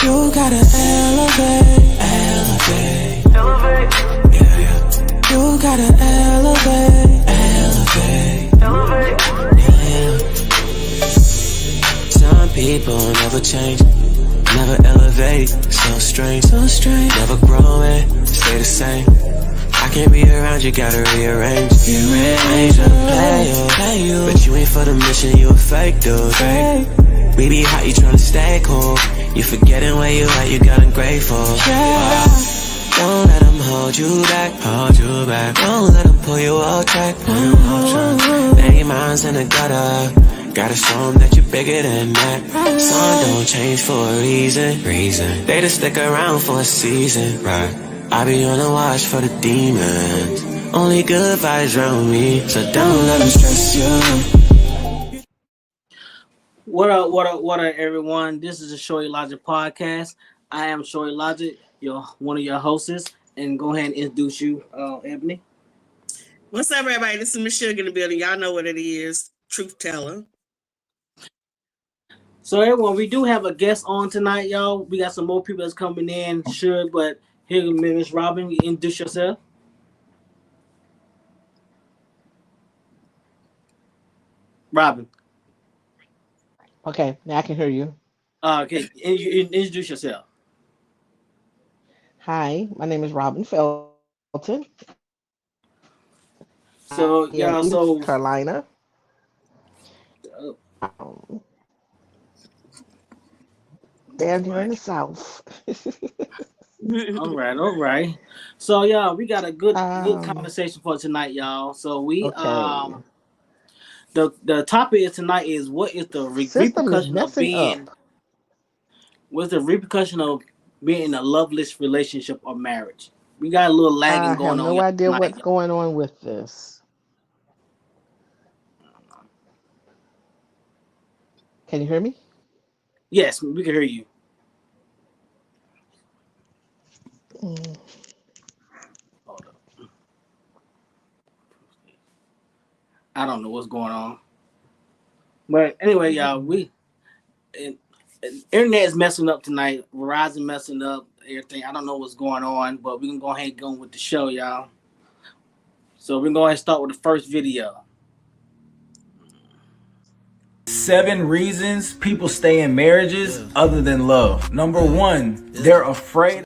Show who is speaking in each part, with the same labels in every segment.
Speaker 1: You gotta elevate, elevate, elevate. Yeah, yeah. You gotta elevate, elevate, elevate. Yeah, yeah. Some people never change, never elevate. So strange, so strange. Never growing, stay the same. I can't be around you, gotta rearrange. I ain't tryna play you, but you ain't for the mission, you a fake dude. We be hot, you tryna stay cool. You forgetting where you at, you got ungrateful. Don't let them hold you back, hold you back. Don't let them pull you off track, pull you off track. Many minds in the gutter, gotta show them that you're bigger than that. Sun don't change for a reason. They just stick around for a season, right? I be on the watch for the demons. Only good vibes around me, so don't let them stress you.
Speaker 2: What up, everyone? This is the Shorty Logic podcast. I am Shorty Logic, one of your hosts, and go ahead and introduce you, Ebony.
Speaker 3: What's up, everybody? This is Michelle in the building. Y'all know what it is. Truth teller.
Speaker 2: So, everyone, we do have a guest on tonight, y'all. We got some more people that's coming in, sure, but here, Miss Robin, you introduce yourself. Robin.
Speaker 4: Okay, now I can hear you.
Speaker 2: Okay, introduce yourself.
Speaker 4: Hi, my name is Robin Felton.
Speaker 2: So,
Speaker 4: I am
Speaker 2: yeah,
Speaker 4: East Carolina. Down here in the South.
Speaker 2: All right. So, yeah, we got a good conversation for tonight, y'all. So we the topic is tonight is what is the repercussion of being what's the repercussion of being in a loveless relationship or marriage? We got a little lagging going on.
Speaker 4: I have no idea what's going on with this. Can you hear me?
Speaker 2: Yes, we can hear you. Hold up. I don't know what's going on. But anyway, y'all, internet is messing up tonight. Verizon messing up everything. I don't know what's going on, but we can go ahead and go with the show, y'all. So we're going to start with the first video.
Speaker 5: 7 reasons people stay in marriages other than love. Number 1, they're afraid.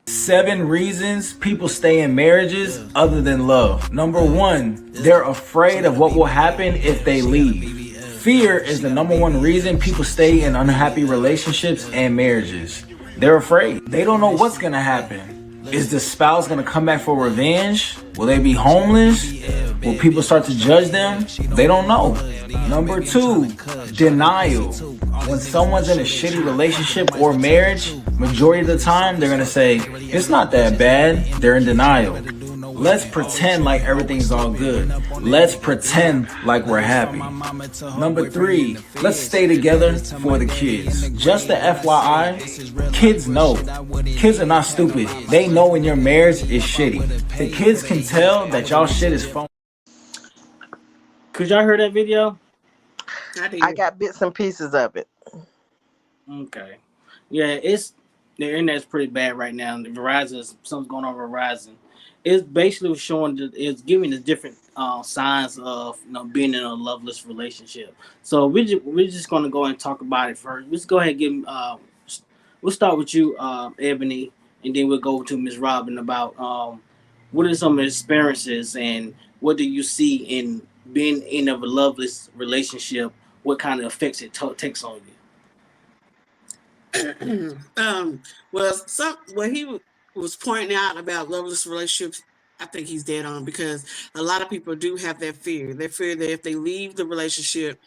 Speaker 5: 7 reasons people stay in marriages other than love. Number 1, they're afraid of what will happen if they leave. Fear is the number 1 reason people stay in unhappy relationships and marriages. They're afraid. They don't know what's gonna happen. Is the spouse gonna come back for revenge? Will they be homeless? Will people start to judge them? They don't know. Number 2, denial. When someone's in a shitty relationship or marriage, majority of the time they're gonna say, it's not that bad. They're in denial. Let's pretend like everything's all good. Let's pretend like we're happy. Number 3, let's stay together for the kids. Just the FYI, kids know. Kids are not stupid. They know when your marriage is shitty. The kids can tell that y'all shit is phony.
Speaker 2: Could y'all hear that video?
Speaker 6: I got bits and pieces of it.
Speaker 2: Okay. Yeah, the internet's pretty bad right now. The Verizon, something's going on with Verizon. It's basically showing it's giving the different signs of being in a loveless relationship. So we're just gonna go and talk about it first. Let's go ahead and give we'll start with you, Ebony, and then we'll go to Ms. Robin about what are some experiences and what do you see in being in a loveless relationship? What kind of effects it takes on
Speaker 3: you? What he was pointing out about loveless relationships, I think he's dead on, because a lot of people do have that fear. They fear that if they leave the relationship,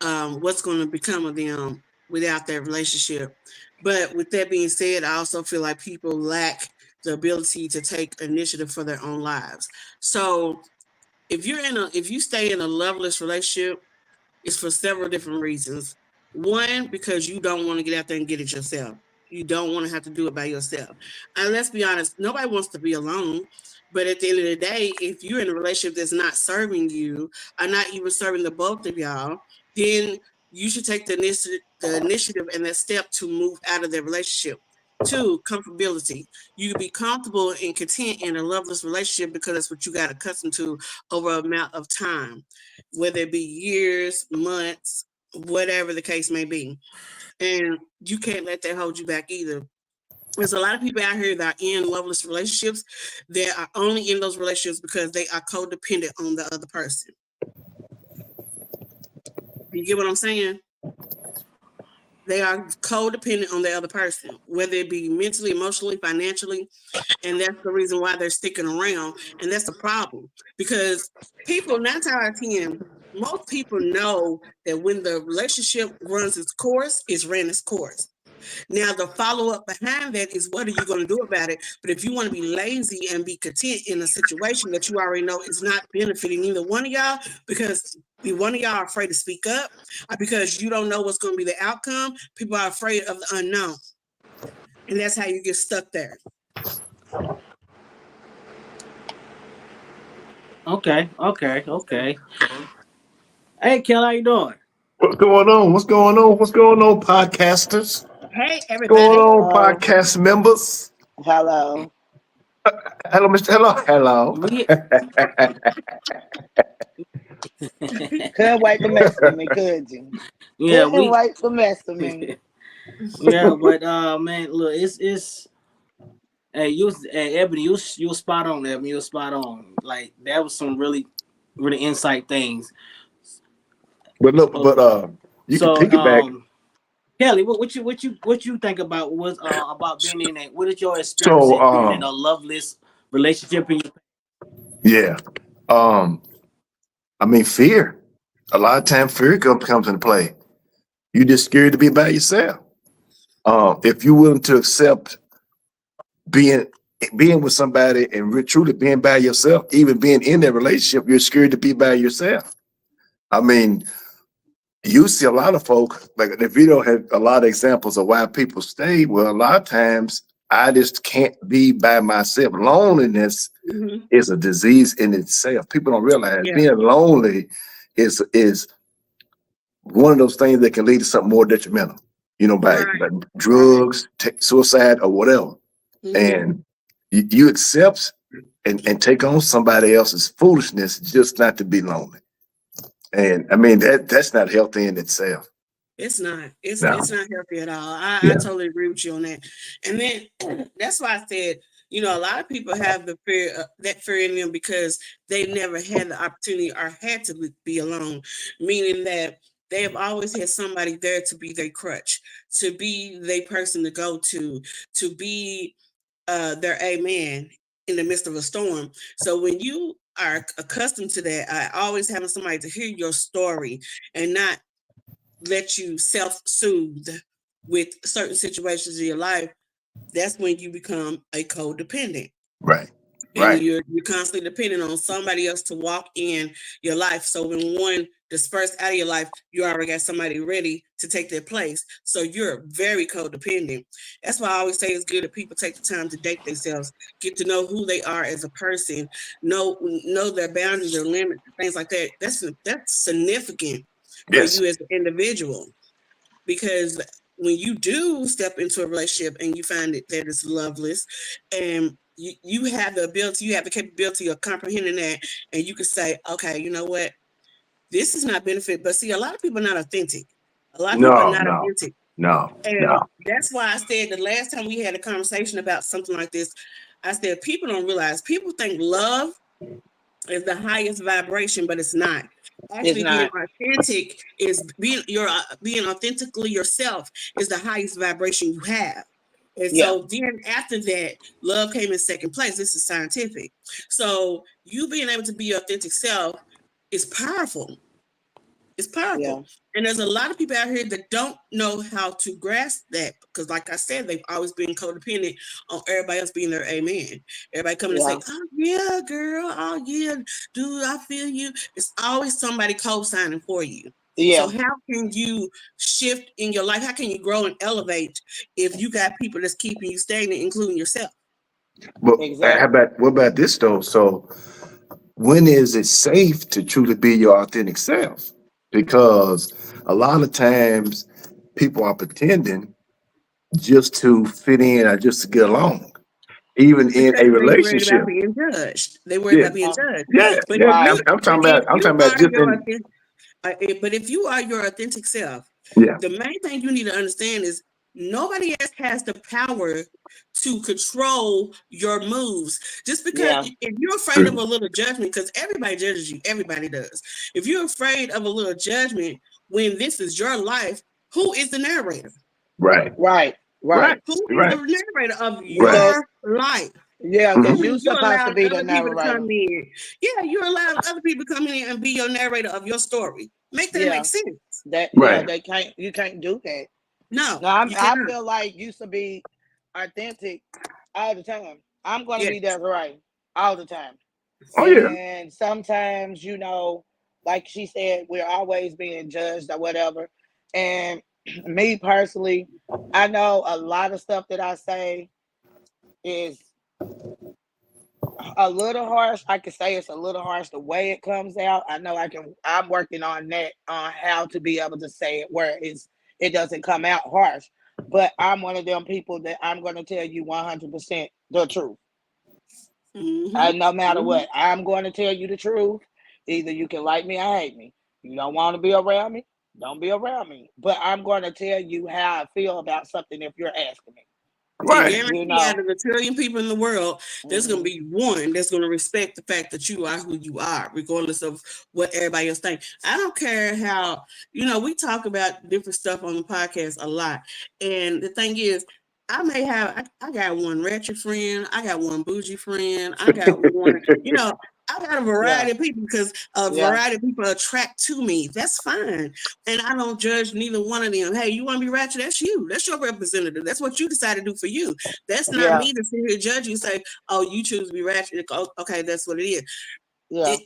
Speaker 3: what's going to become of them without that relationship. But with that being said, I also feel like people lack the ability to take initiative for their own lives. So if you stay in a loveless relationship, it's for several different reasons. One, because you don't want to get out there and get it yourself. You don't want to have to do it by yourself. And let's be honest, nobody wants to be alone. But at the end of the day, if you're in a relationship that's not serving you or not even serving the both of y'all, then you should take the initiative and that step to move out of that relationship. Two, comfortability. You can be comfortable and content in a loveless relationship because that's what you got accustomed to over an amount of time, whether it be years, months, whatever the case may be. And you can't let that hold you back either. There's a lot of people out here that are in loveless relationships that are only in those relationships because they are codependent on the other person. You get what I'm saying? They are codependent on the other person, whether it be mentally, emotionally, financially. And that's the reason why they're sticking around. And that's the problem. Because people, 9 times out of 10, most people know that when the relationship runs its course, it's ran its course. Now, the follow-up behind that is what are you going to do about it? But if you want to be lazy and be content in a situation that you already know is not benefiting either one of y'all, because one of y'all are afraid to speak up, or because you don't know what's going to be the outcome, people are afraid of the unknown. And that's how you get stuck there.
Speaker 2: Okay. Hey, Kelly, how you doing?
Speaker 7: What's going on? What's going on? What's going on, podcasters?
Speaker 3: Hey,
Speaker 7: What's going
Speaker 3: everybody.
Speaker 7: on,
Speaker 6: Hello.
Speaker 7: podcast members?
Speaker 6: Hello.
Speaker 7: Hello, Mr. Hello.
Speaker 2: We,
Speaker 6: Couldn't wait to mess with me, could you?
Speaker 2: yeah,
Speaker 6: Couldn't
Speaker 2: we,
Speaker 6: wait to mess with me.
Speaker 2: yeah, but man, look, it's. Hey, Ebony, you was spot on, Ebony. You was spot on. Like that was some really, really insight things.
Speaker 7: But look, you can
Speaker 2: So,
Speaker 7: piggyback.
Speaker 2: Kelly, what you think about was about being in a? What is your experience
Speaker 7: So,
Speaker 2: in being in a loveless relationship?
Speaker 7: yeah. I mean, fear. A lot of times, fear comes into play. You just scared to be by yourself. If you're willing to accept being with somebody and truly being by yourself, even being in that relationship, you're scared to be by yourself. I mean, you see a lot of folk, like the video had a lot of examples of why people stay. Well, a lot of times I just can't be by myself. Loneliness is a disease in itself. People don't realize being lonely is one of those things that can lead to something more detrimental, by drugs, suicide, or whatever. And you accept and take on somebody else's foolishness just not to be lonely. And I mean, that's not healthy in itself.
Speaker 3: It's not. It's not healthy at all. I totally agree with you on that. And then that's why I said, a lot of people have the fear, that fear in them because they never had the opportunity or had to be alone, meaning that they have always had somebody there to be their crutch, to be their person to go to be their amen in the midst of a storm. So when you are accustomed to that, always having somebody to hear your story and not let you self-soothe with certain situations in your life, that's when you become a codependent.
Speaker 7: Right.
Speaker 3: And you're constantly dependent on somebody else to walk in your life. So when one dispersed out of your life, you already got somebody ready to take their place. So you're very codependent. That's why I always say it's good that people take the time to date themselves, get to know who they are as a person, know their boundaries, their limits, things like that. That's significant for you as an individual, because when you do step into a relationship and you find that it's loveless, and you have the capability of comprehending that, and you can say, okay, you know what, this is not benefit. But see, a lot of people are not authentic. And that's why I said the last time we had a conversation about something like this, I said people don't realize, people think love is the highest vibration, but it's not. Actually, being authentic is being authentically yourself is the highest vibration you have. And so then after that, love came in second place. This is scientific. So you being able to be your authentic self is powerful. It's powerful. Yeah. And there's a lot of people out here that don't know how to grasp that, because like I said, they've always been codependent on everybody else being their amen. Everybody coming and say, oh yeah, girl, oh yeah, dude, I feel you. It's always somebody co-signing for you. Yeah. So how can you shift in your life? How can you grow and elevate if you got people that's keeping you stagnant, including yourself?
Speaker 7: But what about this though? So when is it safe to truly be your authentic self? Because a lot of times people are pretending just to fit in or just to get along, even in
Speaker 3: Because
Speaker 7: a
Speaker 3: they worried about
Speaker 7: relationship.
Speaker 3: being judged. They worried
Speaker 7: Yeah,
Speaker 3: about being judged.
Speaker 7: yeah,
Speaker 3: But
Speaker 7: yeah.
Speaker 3: if
Speaker 6: Right.
Speaker 3: you, but if
Speaker 7: I'm talking
Speaker 3: you
Speaker 7: about
Speaker 3: are
Speaker 7: just
Speaker 3: your
Speaker 7: in,
Speaker 3: authentic, but if you are your authentic self,
Speaker 7: yeah,
Speaker 3: the main thing you need to understand is nobody else has the power to control your moves. Just because
Speaker 6: Yeah.
Speaker 3: if you're afraid of
Speaker 7: true.
Speaker 3: a little judgment, because everybody judges you, everybody does. If you're afraid of a little judgment when this is your life, who is the narrator?
Speaker 7: Right,
Speaker 6: Right.
Speaker 7: right,
Speaker 6: Right.
Speaker 3: Who is
Speaker 7: right,
Speaker 3: the narrator of
Speaker 7: right.
Speaker 6: Because
Speaker 3: your life?
Speaker 6: yeah,
Speaker 7: Hmm.
Speaker 6: because
Speaker 3: I
Speaker 6: you
Speaker 3: mean, you
Speaker 6: supposed to
Speaker 3: allowed
Speaker 6: be the
Speaker 3: other people to
Speaker 6: narrator.
Speaker 3: come in. Yeah, you allowed other people to come in and be your narrator of your story. Make that make
Speaker 6: Yeah.
Speaker 3: sense.
Speaker 6: That yeah,
Speaker 7: Right,
Speaker 6: they can't you can't do that.
Speaker 3: No,
Speaker 6: No,
Speaker 3: you
Speaker 6: I
Speaker 3: cannot.
Speaker 6: feel like you should be authentic all the time. I'm gonna
Speaker 3: Yes.
Speaker 6: be Desiree all the time.
Speaker 7: oh yeah,
Speaker 6: And sometimes, like she said, we're always being judged or whatever. And me personally, I know a lot of stuff that I say is a little harsh. I could say it's a little harsh the way it comes out. I'm working on that, on how to be able to say it where it doesn't come out harsh. But I'm one of them people that I'm gonna tell you 100% the truth.
Speaker 3: Mm-hmm.
Speaker 6: And no matter
Speaker 3: Mm-hmm.
Speaker 6: what, I'm going to tell you the truth. Either you can like me or hate me. You don't want to be around me, don't be around me. But I'm going to tell you how I feel about something if you're asking me.
Speaker 3: And
Speaker 7: right.
Speaker 6: You
Speaker 3: guarantee out
Speaker 6: know.
Speaker 3: of the trillion people in the world, there's going to
Speaker 6: Hmm.
Speaker 3: be one that's going to respect the fact that you are who you are, regardless of what everybody else thinks. I don't care how, we talk about different stuff on the podcast a lot. And the thing is, I got one ratchet friend, I got one bougie friend, I got one, I got a
Speaker 6: Yeah.
Speaker 3: variety of people because a
Speaker 6: Yeah.
Speaker 3: variety of people attract to me. That's fine. And I don't judge neither one of them. Hey, you want to be ratchet? That's you. That's your representative. That's what you decide to do for you. That's not
Speaker 6: Yeah.
Speaker 3: me to sit here and judge you and say, oh, you choose to be ratchet. Okay, that's what it is.
Speaker 6: Yeah.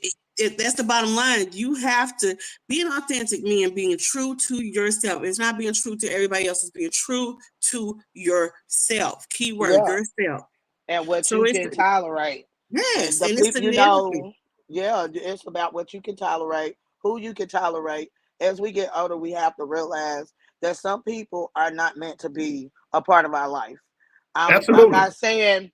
Speaker 3: That's the bottom line. You have to be an authentic man, being true to yourself. It's not being true to everybody else. It's being true to yourself. Keyword,
Speaker 6: Yeah.
Speaker 3: yourself.
Speaker 6: And what
Speaker 3: So
Speaker 6: you
Speaker 3: it's
Speaker 6: can tolerate. And
Speaker 3: yes,
Speaker 6: the
Speaker 3: and it's
Speaker 6: people,
Speaker 3: in everything.
Speaker 6: yeah, it's about what you can tolerate, who you can tolerate. As we get older, we have to realize that some people are not meant to be a part of our life. I'm
Speaker 7: Absolutely.
Speaker 6: not saying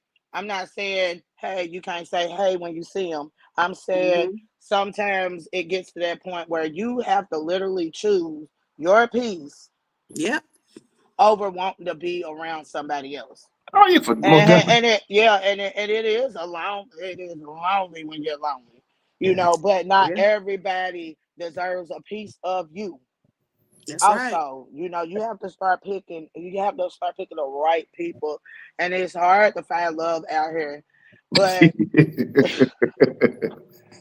Speaker 6: hey, you can't say hey when you see them. I'm saying
Speaker 3: Mm-hmm.
Speaker 6: sometimes it gets to that point where you have to literally choose your peace
Speaker 3: Yep.
Speaker 6: over wanting to be around somebody else.
Speaker 7: Oh yeah, for most
Speaker 6: And,
Speaker 7: definitely.
Speaker 6: and it yeah, and it is lonely when you're lonely, but not
Speaker 3: Yeah.
Speaker 6: everybody deserves a piece of you.
Speaker 3: That's right.
Speaker 6: Also, you have to start picking the right people. And it's hard to find love out here. But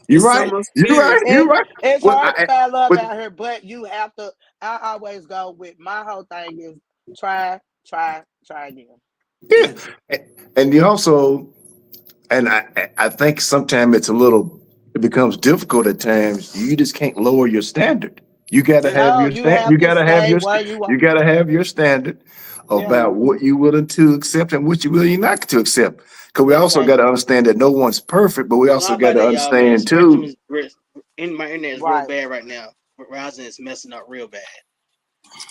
Speaker 7: You're
Speaker 3: It's
Speaker 7: right.
Speaker 3: almost
Speaker 7: You're right.
Speaker 3: scary.
Speaker 7: You're
Speaker 6: it
Speaker 7: right.
Speaker 6: it's
Speaker 7: Well,
Speaker 6: hard to find love
Speaker 7: but
Speaker 6: out here, but you have to I always go with my whole thing is try again.
Speaker 7: yeah,
Speaker 3: Yeah.
Speaker 7: and you also, and I think sometimes it becomes difficult at times. You just can't lower your standard. You got to have
Speaker 6: No,
Speaker 7: your
Speaker 6: you
Speaker 7: stand.
Speaker 6: have to stay where
Speaker 7: You got to have your standard
Speaker 6: yeah,
Speaker 7: about what you're willing to accept and what you're willing not to accept. Because we also got to
Speaker 6: exactly.
Speaker 7: understand that no one's perfect, but we also
Speaker 2: Sorry
Speaker 7: got
Speaker 2: about
Speaker 7: to
Speaker 2: that, y'all, man.
Speaker 7: understand
Speaker 2: Spectrum
Speaker 7: too.
Speaker 2: is in my internet is real
Speaker 6: Right.
Speaker 2: bad right now. Verizon is messing up real bad.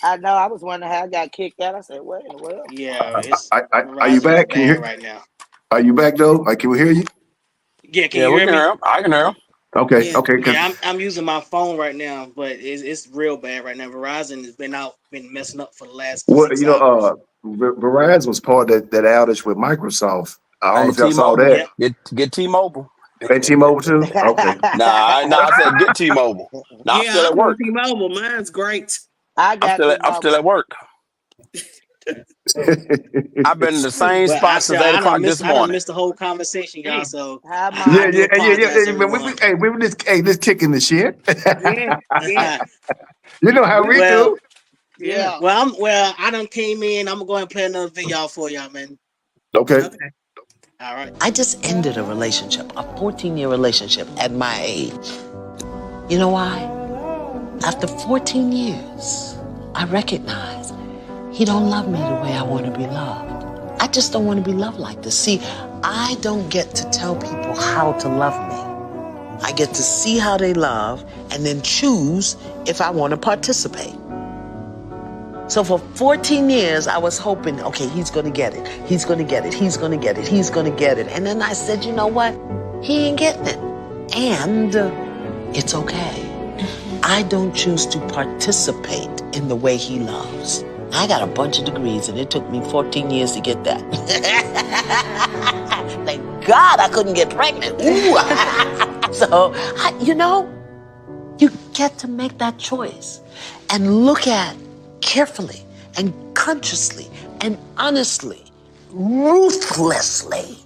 Speaker 6: I know. I was wondering how I got kicked out. I said, "What in the world?"
Speaker 2: Yeah, it's
Speaker 7: Are you
Speaker 2: Verizon is
Speaker 7: back? Can you
Speaker 2: bad
Speaker 7: hear?
Speaker 2: right now.
Speaker 7: Are you back though? Can we hear you?
Speaker 2: Yeah, can
Speaker 8: Yeah,
Speaker 2: you
Speaker 8: we
Speaker 2: hear
Speaker 8: can
Speaker 2: me?
Speaker 8: hear him. I can hear him.
Speaker 7: Okay,
Speaker 3: Yeah.
Speaker 7: okay. Because
Speaker 2: Yeah, I'm using my phone right now, but it's real bad right now. Verizon has been messing up for the last
Speaker 7: what
Speaker 2: 6 hours.
Speaker 7: Verizon was part of that outage with Microsoft. I don't know
Speaker 8: Hey,
Speaker 7: if y'all saw
Speaker 8: T-Mobile.
Speaker 7: that.
Speaker 2: Yep.
Speaker 8: Get T-Mobile.
Speaker 7: And T-Mobile too. Okay.
Speaker 8: Nah, I said get T-Mobile. Now I'm
Speaker 3: Yeah,
Speaker 8: still at
Speaker 3: I'm on
Speaker 8: work.
Speaker 3: T-Mobile. Mine's great.
Speaker 6: I got
Speaker 8: I'm still
Speaker 6: T-Mobile.
Speaker 8: at work. I've been in the same
Speaker 2: But
Speaker 8: spot since 8 o'clock this
Speaker 2: I done
Speaker 8: morning.
Speaker 2: missed the whole conversation, y'all.
Speaker 3: Damn.
Speaker 2: So
Speaker 6: How
Speaker 7: Yeah,
Speaker 2: I do
Speaker 7: yeah,
Speaker 6: mine?
Speaker 7: yeah, yeah,
Speaker 2: apologize,
Speaker 7: yeah. But
Speaker 2: everyone.
Speaker 7: we were just kicking the shit.
Speaker 3: Yeah. Yeah.
Speaker 7: You know how we
Speaker 2: well,
Speaker 7: do.
Speaker 3: Yeah.
Speaker 6: Yeah.
Speaker 2: I done came in. I'm gonna go ahead and play another video for y'all, man.
Speaker 7: Okay.
Speaker 3: Okay.
Speaker 2: All right.
Speaker 9: I just ended a relationship, a 14-year relationship at my age. You know why? After 14 years, I recognize he don't love me the way I want to be loved. I just don't want to be loved like this. See, I don't get to tell people how to love me. I get to see how they love and then choose if I want to participate. So for 14 years, I was hoping, okay, he's going to get it. He's going to get it. He's going to get it. He's going to get it. And then I said, you know what? He ain't getting it. And it's okay. I don't choose to participate in the way he loves. I got a bunch of degrees, and it took me 14 years to get that. Thank God I couldn't get pregnant. Ooh. So, you get to make that choice and look at carefully and consciously and honestly, ruthlessly,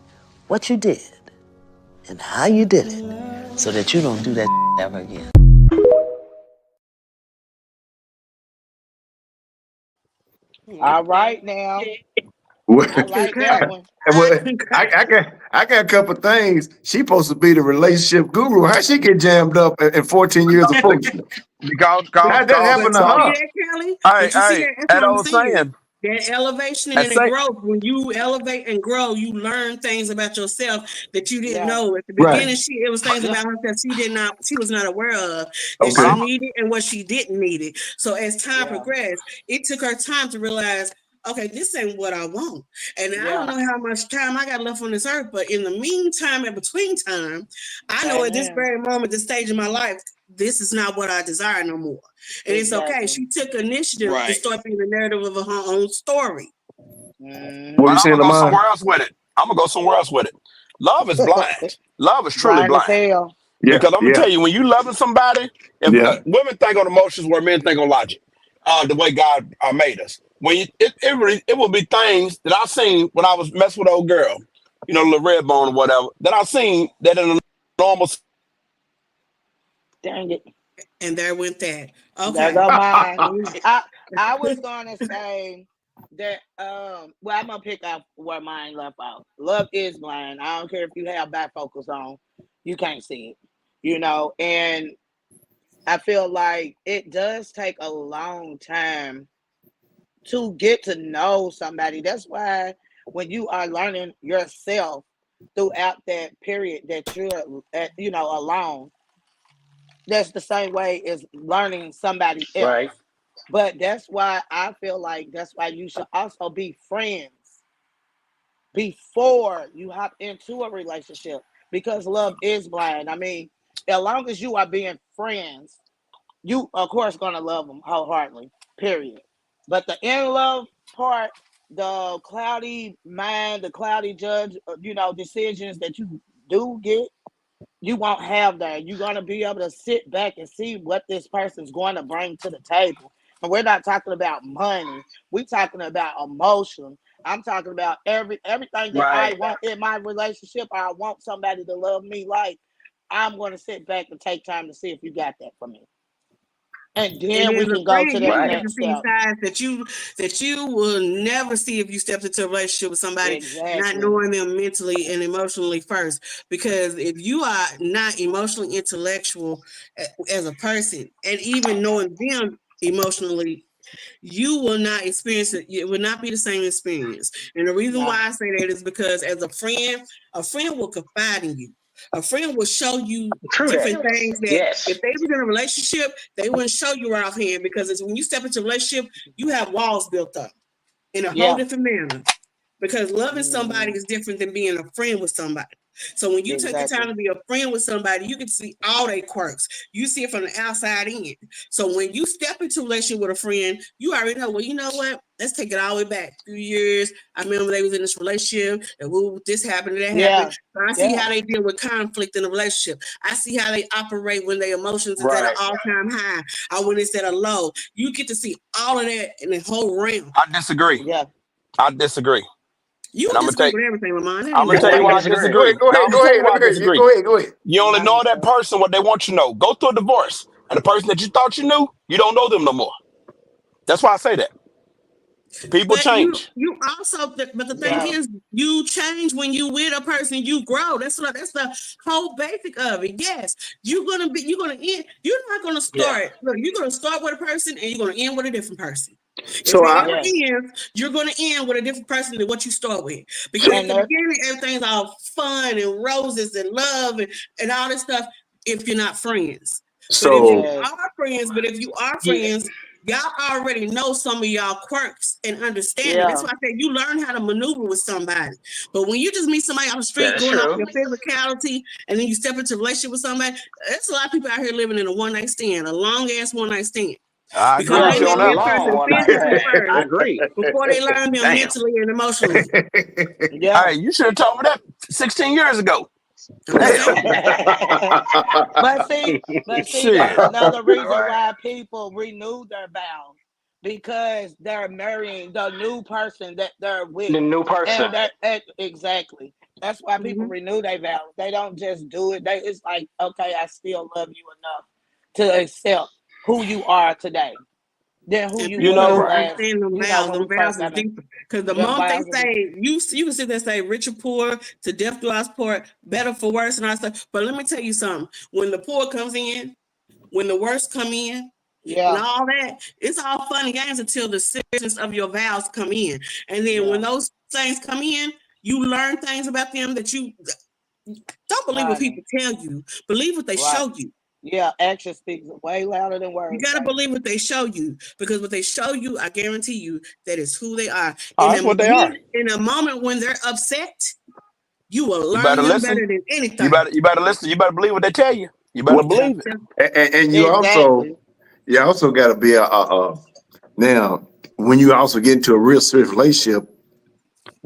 Speaker 9: what you did and how you did it so that you don't do that ever again.
Speaker 6: All right now.
Speaker 7: Well,
Speaker 6: I like that one.
Speaker 7: I got a couple of things. She supposed to be the relationship guru. How she get jammed up in 14 years of foolishness?
Speaker 8: Because,
Speaker 7: How'd that happen to
Speaker 3: But you see
Speaker 7: her?
Speaker 3: that, Kelly?
Speaker 8: hey,
Speaker 3: But you see
Speaker 8: hey,
Speaker 3: that? That's
Speaker 8: that
Speaker 3: what I'm
Speaker 8: old
Speaker 3: saying.
Speaker 8: saying,
Speaker 3: That elevation
Speaker 8: that
Speaker 3: and the
Speaker 8: say,
Speaker 3: growth. When you elevate and grow, you learn things about yourself that you didn't
Speaker 6: Yeah.
Speaker 3: know at the
Speaker 7: Right.
Speaker 3: beginning. It was things about herself she was not aware of that
Speaker 7: Okay.
Speaker 3: she
Speaker 8: but
Speaker 3: needed and what she didn't need it. So as time
Speaker 6: Yeah.
Speaker 3: progressed, it took her time to realize, okay, this ain't what I want. And I don't
Speaker 6: Yeah.
Speaker 3: know how much time I got left on this earth, but in the meantime, in between time, I know at this
Speaker 6: Amen.
Speaker 3: very moment, this stage of my life, this is not what I desire no more. And it's okay.
Speaker 6: Exactly.
Speaker 3: She took initiative to
Speaker 2: Right.
Speaker 3: start being the narrative of her own story.
Speaker 7: What
Speaker 6: Mhm.
Speaker 7: you
Speaker 8: I'm
Speaker 7: saying,
Speaker 8: gonna go
Speaker 7: Lamont?
Speaker 8: somewhere else with it. I'm gonna go somewhere else with it. Love is blind. Love is truly
Speaker 6: Blind as
Speaker 8: blind.
Speaker 6: hell.
Speaker 7: Yeah,
Speaker 8: Because I'm gonna
Speaker 7: yeah,
Speaker 8: tell you, when you loving somebody, if
Speaker 7: yeah.
Speaker 8: women think on emotions where men think on logic, the way God made us. When it will be things that I seen when I was messing with an old girl, little red bone or whatever, that I seen that in a normal
Speaker 6: Dang it.
Speaker 3: And there went that.
Speaker 6: There
Speaker 3: Okay.
Speaker 6: go mine. I was gonna say that well, I'm gonna pick up where mine left out. Love is blind. I don't care if you have bifocals on, you can't see it. And I feel like it does take a long time to get to know somebody. That's why when you are learning yourself throughout that period that you're alone, that's the same way as learning somebody
Speaker 2: Right.
Speaker 6: else. But that's why I feel like that's why you should also be friends before you hop into a relationship, because love is blind. I mean, as long as you are being friends, you of course gonna love them wholeheartedly. Period. But the in love part, the cloudy mind, the cloudy judge, decisions that you do get, you won't have that. You're going to be able to sit back and see what this person's going to bring to the table. And we're not talking about money. We're talking about emotion. I'm talking about everything that I
Speaker 2: Right.
Speaker 6: want in my relationship. I want somebody to love me like. I'm going to sit back and take time to see if you got that for me. And
Speaker 3: And
Speaker 6: then
Speaker 3: as
Speaker 6: we
Speaker 3: a
Speaker 6: can go to
Speaker 3: friend, you
Speaker 6: that
Speaker 3: can
Speaker 2: Right.
Speaker 3: get to
Speaker 6: next
Speaker 3: see
Speaker 6: step.
Speaker 3: sides that you will never see if you stepped into a relationship with somebody not
Speaker 6: Exactly.
Speaker 3: knowing them mentally and emotionally first. Because if you are not emotionally intellectual as a person, and even knowing them emotionally, you will not experience it. It will not be the same experience. And the reason
Speaker 6: No.
Speaker 3: why I say that is because as a friend will confide in you. A friend will show you
Speaker 2: True that.
Speaker 3: different things that if
Speaker 2: Yes.
Speaker 3: they was in a relationship, they wouldn't show you right offhand, because it's when you step into a relationship, you have walls built up in a whole
Speaker 6: Yeah.
Speaker 3: different manner. Because loving somebody
Speaker 6: Mhm.
Speaker 3: is different than being a friend with somebody. So when you take the time
Speaker 6: Exactly.
Speaker 3: to be a friend with somebody, you can see all their quirks. You see it from the outside in. So when you step into a relationship with a friend, you already know, well, you know what? Let's take it all the way back a few years. I remember they was in this relationship, and this happened and that happened.
Speaker 6: Yeah.
Speaker 3: So I see
Speaker 6: Yeah.
Speaker 3: how they deal with conflict in a relationship. I see how they operate when their emotions is at an
Speaker 2: Right.
Speaker 3: all-time high or when it's at a low. You get to see all of that in the whole realm.
Speaker 8: I disagree.
Speaker 6: Yeah.
Speaker 8: I disagree.
Speaker 3: You
Speaker 8: And I'm gonna
Speaker 3: disagree
Speaker 8: take
Speaker 3: with everything, Lamont. That
Speaker 8: I'm
Speaker 3: ain't
Speaker 8: gonna
Speaker 3: no
Speaker 8: tell
Speaker 2: Why
Speaker 8: you
Speaker 2: you
Speaker 8: why I
Speaker 3: secret.
Speaker 2: disagree?
Speaker 7: Go ahead,
Speaker 8: disagree.
Speaker 7: go
Speaker 8: Now
Speaker 7: ahead,
Speaker 8: I'm gonna
Speaker 7: go
Speaker 8: tell you
Speaker 7: ahead,
Speaker 8: why I
Speaker 7: go ahead,
Speaker 8: disagree.
Speaker 7: go ahead, go ahead.
Speaker 8: You only know that
Speaker 6: Wonderful.
Speaker 8: person what they want you to know. Go through a divorce, and the person that you thought you knew, you don't know them no more. That's why I say that. People
Speaker 3: But
Speaker 8: change.
Speaker 3: you also, but the thing
Speaker 6: Yeah.
Speaker 3: is, you change when you with a person. You grow. That's the whole basic of it. Yes, you're gonna end. You're not gonna
Speaker 2: Yeah.
Speaker 3: start. Look, you're gonna start with a person and you're gonna end with a different person. If
Speaker 7: So
Speaker 3: it
Speaker 7: I
Speaker 3: ever
Speaker 6: Yes.
Speaker 3: ends, you're gonna end with a different person than what you start with. Because at
Speaker 6: And
Speaker 3: the
Speaker 6: there,
Speaker 3: beginning, everything's all fun and roses and love and all this stuff. If you're not friends, but if you
Speaker 7: so
Speaker 6: yes.
Speaker 3: are friends, y'all already know some of y'all quirks and understanding.
Speaker 6: Yeah.
Speaker 3: That's why I said you learn how to maneuver with somebody. But when you just meet somebody on the street
Speaker 10: That's
Speaker 3: going off
Speaker 10: true.
Speaker 3: your physicality, and then you step into a relationship with somebody, there's a lot of people out here living in a one night stand, a long ass one night stand.
Speaker 8: I agree
Speaker 3: Because
Speaker 6: Yeah,
Speaker 8: with
Speaker 3: they
Speaker 8: you
Speaker 3: met
Speaker 8: on
Speaker 6: it's a
Speaker 8: that
Speaker 3: that
Speaker 8: one.
Speaker 6: long
Speaker 3: person
Speaker 6: one night
Speaker 3: physically
Speaker 6: stand.
Speaker 10: I
Speaker 3: first
Speaker 10: agree.
Speaker 3: before they learn them
Speaker 10: Damn.
Speaker 3: mentally and emotionally.
Speaker 6: Yeah.
Speaker 8: Hey, you should have told me that 16 years ago.
Speaker 3: I'm just
Speaker 8: Hell,
Speaker 3: saying.
Speaker 6: but see, that's
Speaker 8: shit.
Speaker 6: another reason
Speaker 10: Right.
Speaker 6: why people renew their vows because they're marrying the new person that they're with,
Speaker 10: The new person.
Speaker 6: and that exactly. That's why people
Speaker 3: Mhm.
Speaker 6: renew their vows. They don't just do it. It's like, okay, I still love you enough to accept who you are today than who
Speaker 3: And
Speaker 6: you
Speaker 8: You
Speaker 3: people
Speaker 8: know,
Speaker 6: was
Speaker 3: don't
Speaker 6: last.
Speaker 3: understand
Speaker 6: When
Speaker 3: them
Speaker 6: we first
Speaker 3: vows is
Speaker 6: got in.
Speaker 3: deeper. Because the
Speaker 6: Them
Speaker 3: moment they
Speaker 6: vows are deep.
Speaker 3: say you can sit there and say rich or poor to death do us part, better for worse and all that stuff. But let me tell you something. When the poor comes in, when the worst come in, and
Speaker 6: Yeah,
Speaker 3: all that, it's all fun and games until the seriousness of your vows come in. And then when
Speaker 6: yeah,
Speaker 3: those things come in, you learn things about them that you don't believe what
Speaker 6: honey.
Speaker 3: people tell you. Believe what they
Speaker 6: Right.
Speaker 3: show you.
Speaker 6: Yeah, action speaks way louder than
Speaker 3: You
Speaker 6: words,
Speaker 3: got to
Speaker 6: baby.
Speaker 3: believe what they show you because what they show you, I guarantee you, that is who they are.
Speaker 8: oh, that's what they are.
Speaker 3: In a moment when they're upset, you will
Speaker 8: You
Speaker 3: learn
Speaker 8: better
Speaker 3: them
Speaker 8: listen.
Speaker 3: better than anything.
Speaker 8: You better listen. You better believe what they tell you. You better
Speaker 7: Well,
Speaker 6: Yeah,
Speaker 8: believe it.
Speaker 7: and
Speaker 6: exactly.
Speaker 7: you also got to be now when you also get into a real serious relationship,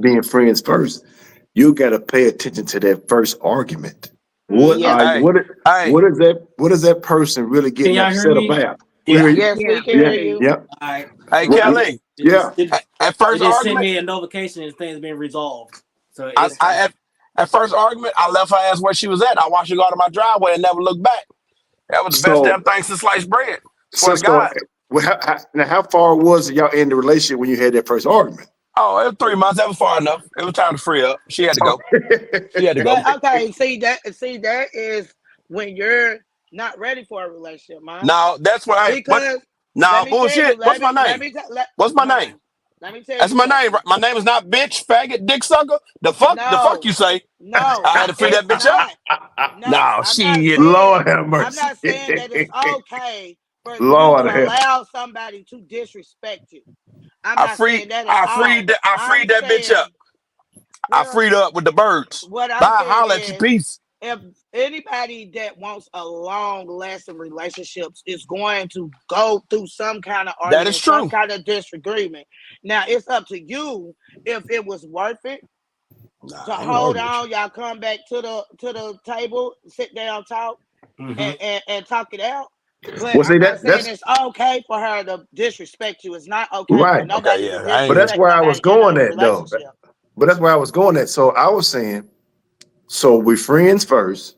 Speaker 7: being friends first, you got to pay attention to that first argument. What
Speaker 3: Mm-hmm.
Speaker 7: are
Speaker 6: Yep.
Speaker 8: Hey, hey,
Speaker 7: what is that person really
Speaker 2: Can
Speaker 7: getting
Speaker 2: y'all hear
Speaker 7: upset
Speaker 2: me?
Speaker 7: about? We
Speaker 8: yeah,
Speaker 7: hear you.
Speaker 6: Yes,
Speaker 3: Yeah,
Speaker 6: we can
Speaker 3: we
Speaker 7: Yeah,
Speaker 6: hear
Speaker 3: hear
Speaker 6: you.
Speaker 3: you.
Speaker 7: yeah,
Speaker 2: All right.
Speaker 8: hey,
Speaker 7: What-
Speaker 2: Verizon.
Speaker 8: Kelly.
Speaker 7: yeah.
Speaker 8: At
Speaker 2: It
Speaker 8: first
Speaker 2: just sent
Speaker 8: argument,
Speaker 2: me a notification and things being resolved. So
Speaker 8: I,
Speaker 2: it's
Speaker 8: I
Speaker 2: fine.
Speaker 8: at first argument, I left her ass where she was at. I watched her go out of my driveway and never looked back. That was the best
Speaker 7: So
Speaker 8: damn thing since sliced bread. Swear
Speaker 7: so
Speaker 8: to
Speaker 7: so.
Speaker 8: God.
Speaker 7: Well, now, how far was y'all in the relationship when you had that first argument?
Speaker 8: Oh, it was 3 months. That was far enough. It was time to free up. She had to
Speaker 7: So,
Speaker 8: go. She had to
Speaker 6: But
Speaker 8: go.
Speaker 6: okay, see that is when you're not ready for a relationship, man.
Speaker 8: Now that's what I what.
Speaker 6: Because let
Speaker 8: Now
Speaker 6: me tell you,
Speaker 8: bullshit. What's my name? What's my name?
Speaker 6: let me tell
Speaker 8: That's
Speaker 6: you
Speaker 8: my name.
Speaker 6: something.
Speaker 8: My name is not bitch, faggot, dick sucker. The fuck
Speaker 6: No,
Speaker 8: you say?
Speaker 6: no,
Speaker 8: I had to free that
Speaker 6: it's
Speaker 8: bitch up.
Speaker 6: not. No,
Speaker 8: No,
Speaker 6: I'm not
Speaker 8: shit.
Speaker 6: saying
Speaker 7: Lord have
Speaker 6: I'm
Speaker 7: mercy.
Speaker 6: not saying that it's okay for you
Speaker 7: Lord
Speaker 6: to
Speaker 7: have.
Speaker 6: allow somebody to disrespect you. I'm not saying that at all.
Speaker 8: I
Speaker 6: I'm
Speaker 8: freed that bitch up.
Speaker 6: saying,
Speaker 8: I
Speaker 6: girl,
Speaker 8: freed up with the birds.
Speaker 6: what I'm
Speaker 8: Bye,
Speaker 6: saying
Speaker 8: holler at your
Speaker 6: is
Speaker 8: piece.
Speaker 6: if anybody that wants a long lasting relationships is going to go through some kind of
Speaker 8: That is
Speaker 6: argument, some
Speaker 8: true.
Speaker 6: kind of disagreement. Now it's up to you if it was worth it to
Speaker 8: Nah, I ain't gonna
Speaker 6: hold
Speaker 8: argue with you.
Speaker 6: on. Y'all come back to the table, sit down, talk,
Speaker 2: Mm-hmm.
Speaker 6: and talk it out. But
Speaker 7: Well, see
Speaker 6: I'm not
Speaker 7: that
Speaker 6: saying
Speaker 7: that's
Speaker 6: it's okay for her to disrespect you. It's not okay for
Speaker 7: right.
Speaker 8: Okay,
Speaker 6: nobody to
Speaker 8: yeah, I
Speaker 7: But
Speaker 8: ain't.
Speaker 7: that's
Speaker 6: disrespect
Speaker 7: where I was
Speaker 6: nobody in
Speaker 7: going
Speaker 6: a
Speaker 7: at though.
Speaker 6: relationship.
Speaker 7: But that's where I was going at. So I was saying, so we friends first.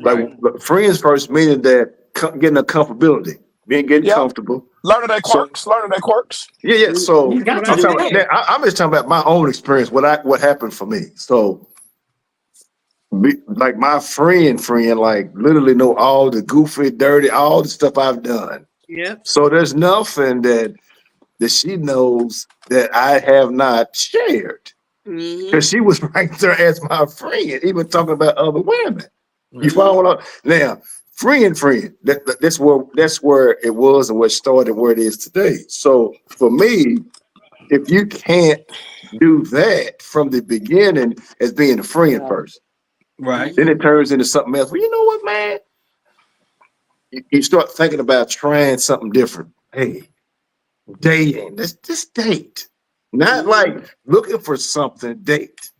Speaker 7: Like
Speaker 8: Right.
Speaker 6: Mhm.
Speaker 7: friends first, meaning that getting a comfortability, getting
Speaker 8: Yeah.
Speaker 7: comfortable.
Speaker 8: Learning their
Speaker 7: So
Speaker 8: quirks. Learning their quirks.
Speaker 7: yeah.
Speaker 2: You
Speaker 7: So
Speaker 3: That's
Speaker 2: got
Speaker 3: what
Speaker 2: to
Speaker 3: I'm
Speaker 7: I'm
Speaker 2: do
Speaker 7: talking about.
Speaker 2: that.
Speaker 3: saying.
Speaker 7: Now, I'm just talking about my own experience. What happened for me. So like my friend, like literally know all the goofy, dirty, all the stuff I've done.
Speaker 3: Yep.
Speaker 7: So there's nothing that she knows that I have not shared.
Speaker 3: Mm-hmm.
Speaker 7: Because she was right there as my friend, even talking about other women. You
Speaker 3: Mm-hmm.
Speaker 7: follow what now? Friend. That's where it was and where it started, where it is today. So for me, if you can't do that from the beginning as being a friend
Speaker 6: Yeah.
Speaker 7: first,
Speaker 2: Right.
Speaker 7: then
Speaker 3: Mm-hmm.
Speaker 7: it turns into something else. Well, you know what, man? You start thinking about trying something different. Hey, dating. Let's just date. Not
Speaker 3: Mm-hmm.
Speaker 7: like looking for something, date.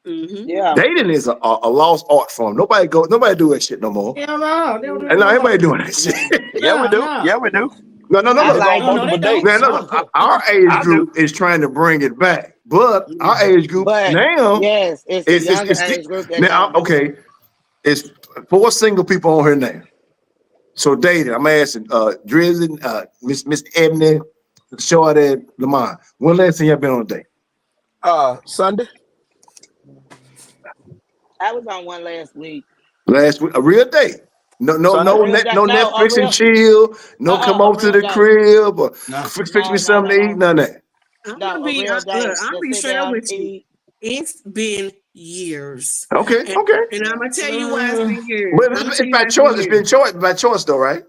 Speaker 3: Mm-hmm.
Speaker 6: Yeah.
Speaker 7: Dating is a lost art form. Nobody do that shit no more.
Speaker 2: Hell no. They don't do
Speaker 7: And
Speaker 2: it
Speaker 7: not
Speaker 2: no more.
Speaker 7: everybody doing that shit.
Speaker 6: Yeah.
Speaker 8: Yeah, we
Speaker 2: No,
Speaker 8: do.
Speaker 2: no.
Speaker 8: Yeah, we do.
Speaker 7: No, no, no,
Speaker 6: I
Speaker 8: People
Speaker 7: no.
Speaker 8: go on
Speaker 6: like
Speaker 2: No, no,
Speaker 8: multiple
Speaker 2: they don't.
Speaker 7: Now,
Speaker 8: dates.
Speaker 7: no,
Speaker 2: No.
Speaker 7: our age
Speaker 8: I do.
Speaker 7: group is trying to bring it back, but our age group
Speaker 6: but
Speaker 7: now
Speaker 6: yes, it's the
Speaker 7: is
Speaker 6: younger
Speaker 7: it's
Speaker 6: age group that
Speaker 7: now
Speaker 6: don't do it.
Speaker 7: okay. It's 4 single people on here now. So dating, I'm asking Drizzy, Miss Ebony, Shorty, Lamont. When last time y'all been on a date?
Speaker 8: Sunday.
Speaker 6: I was on one last week.
Speaker 7: Last week, a real date. No, no,
Speaker 6: A
Speaker 8: Sunday.
Speaker 7: no,
Speaker 6: real date.
Speaker 7: no
Speaker 6: No, a
Speaker 7: Netflix and
Speaker 6: real
Speaker 7: chill. No, come
Speaker 6: a
Speaker 7: over to
Speaker 6: real
Speaker 7: the
Speaker 6: date.
Speaker 7: crib or
Speaker 2: No.
Speaker 7: fix me
Speaker 6: No, no,
Speaker 7: something
Speaker 6: no,
Speaker 7: to eat.
Speaker 6: no.
Speaker 7: None of that.
Speaker 6: No, a real
Speaker 3: Look,
Speaker 6: date
Speaker 3: I'm
Speaker 6: to
Speaker 3: gonna be
Speaker 6: sit
Speaker 3: straight up
Speaker 6: down,
Speaker 3: with you.
Speaker 6: eat.
Speaker 3: It's been years.
Speaker 7: Okay,
Speaker 3: And,
Speaker 7: okay.
Speaker 3: and I'm
Speaker 6: Yeah.
Speaker 3: gonna tell you why it's been years.
Speaker 7: But
Speaker 3: I'm gonna tell
Speaker 7: it's
Speaker 3: you
Speaker 7: by
Speaker 3: why it's been
Speaker 7: choice. It's
Speaker 3: years.
Speaker 7: been choice by choice, though, right?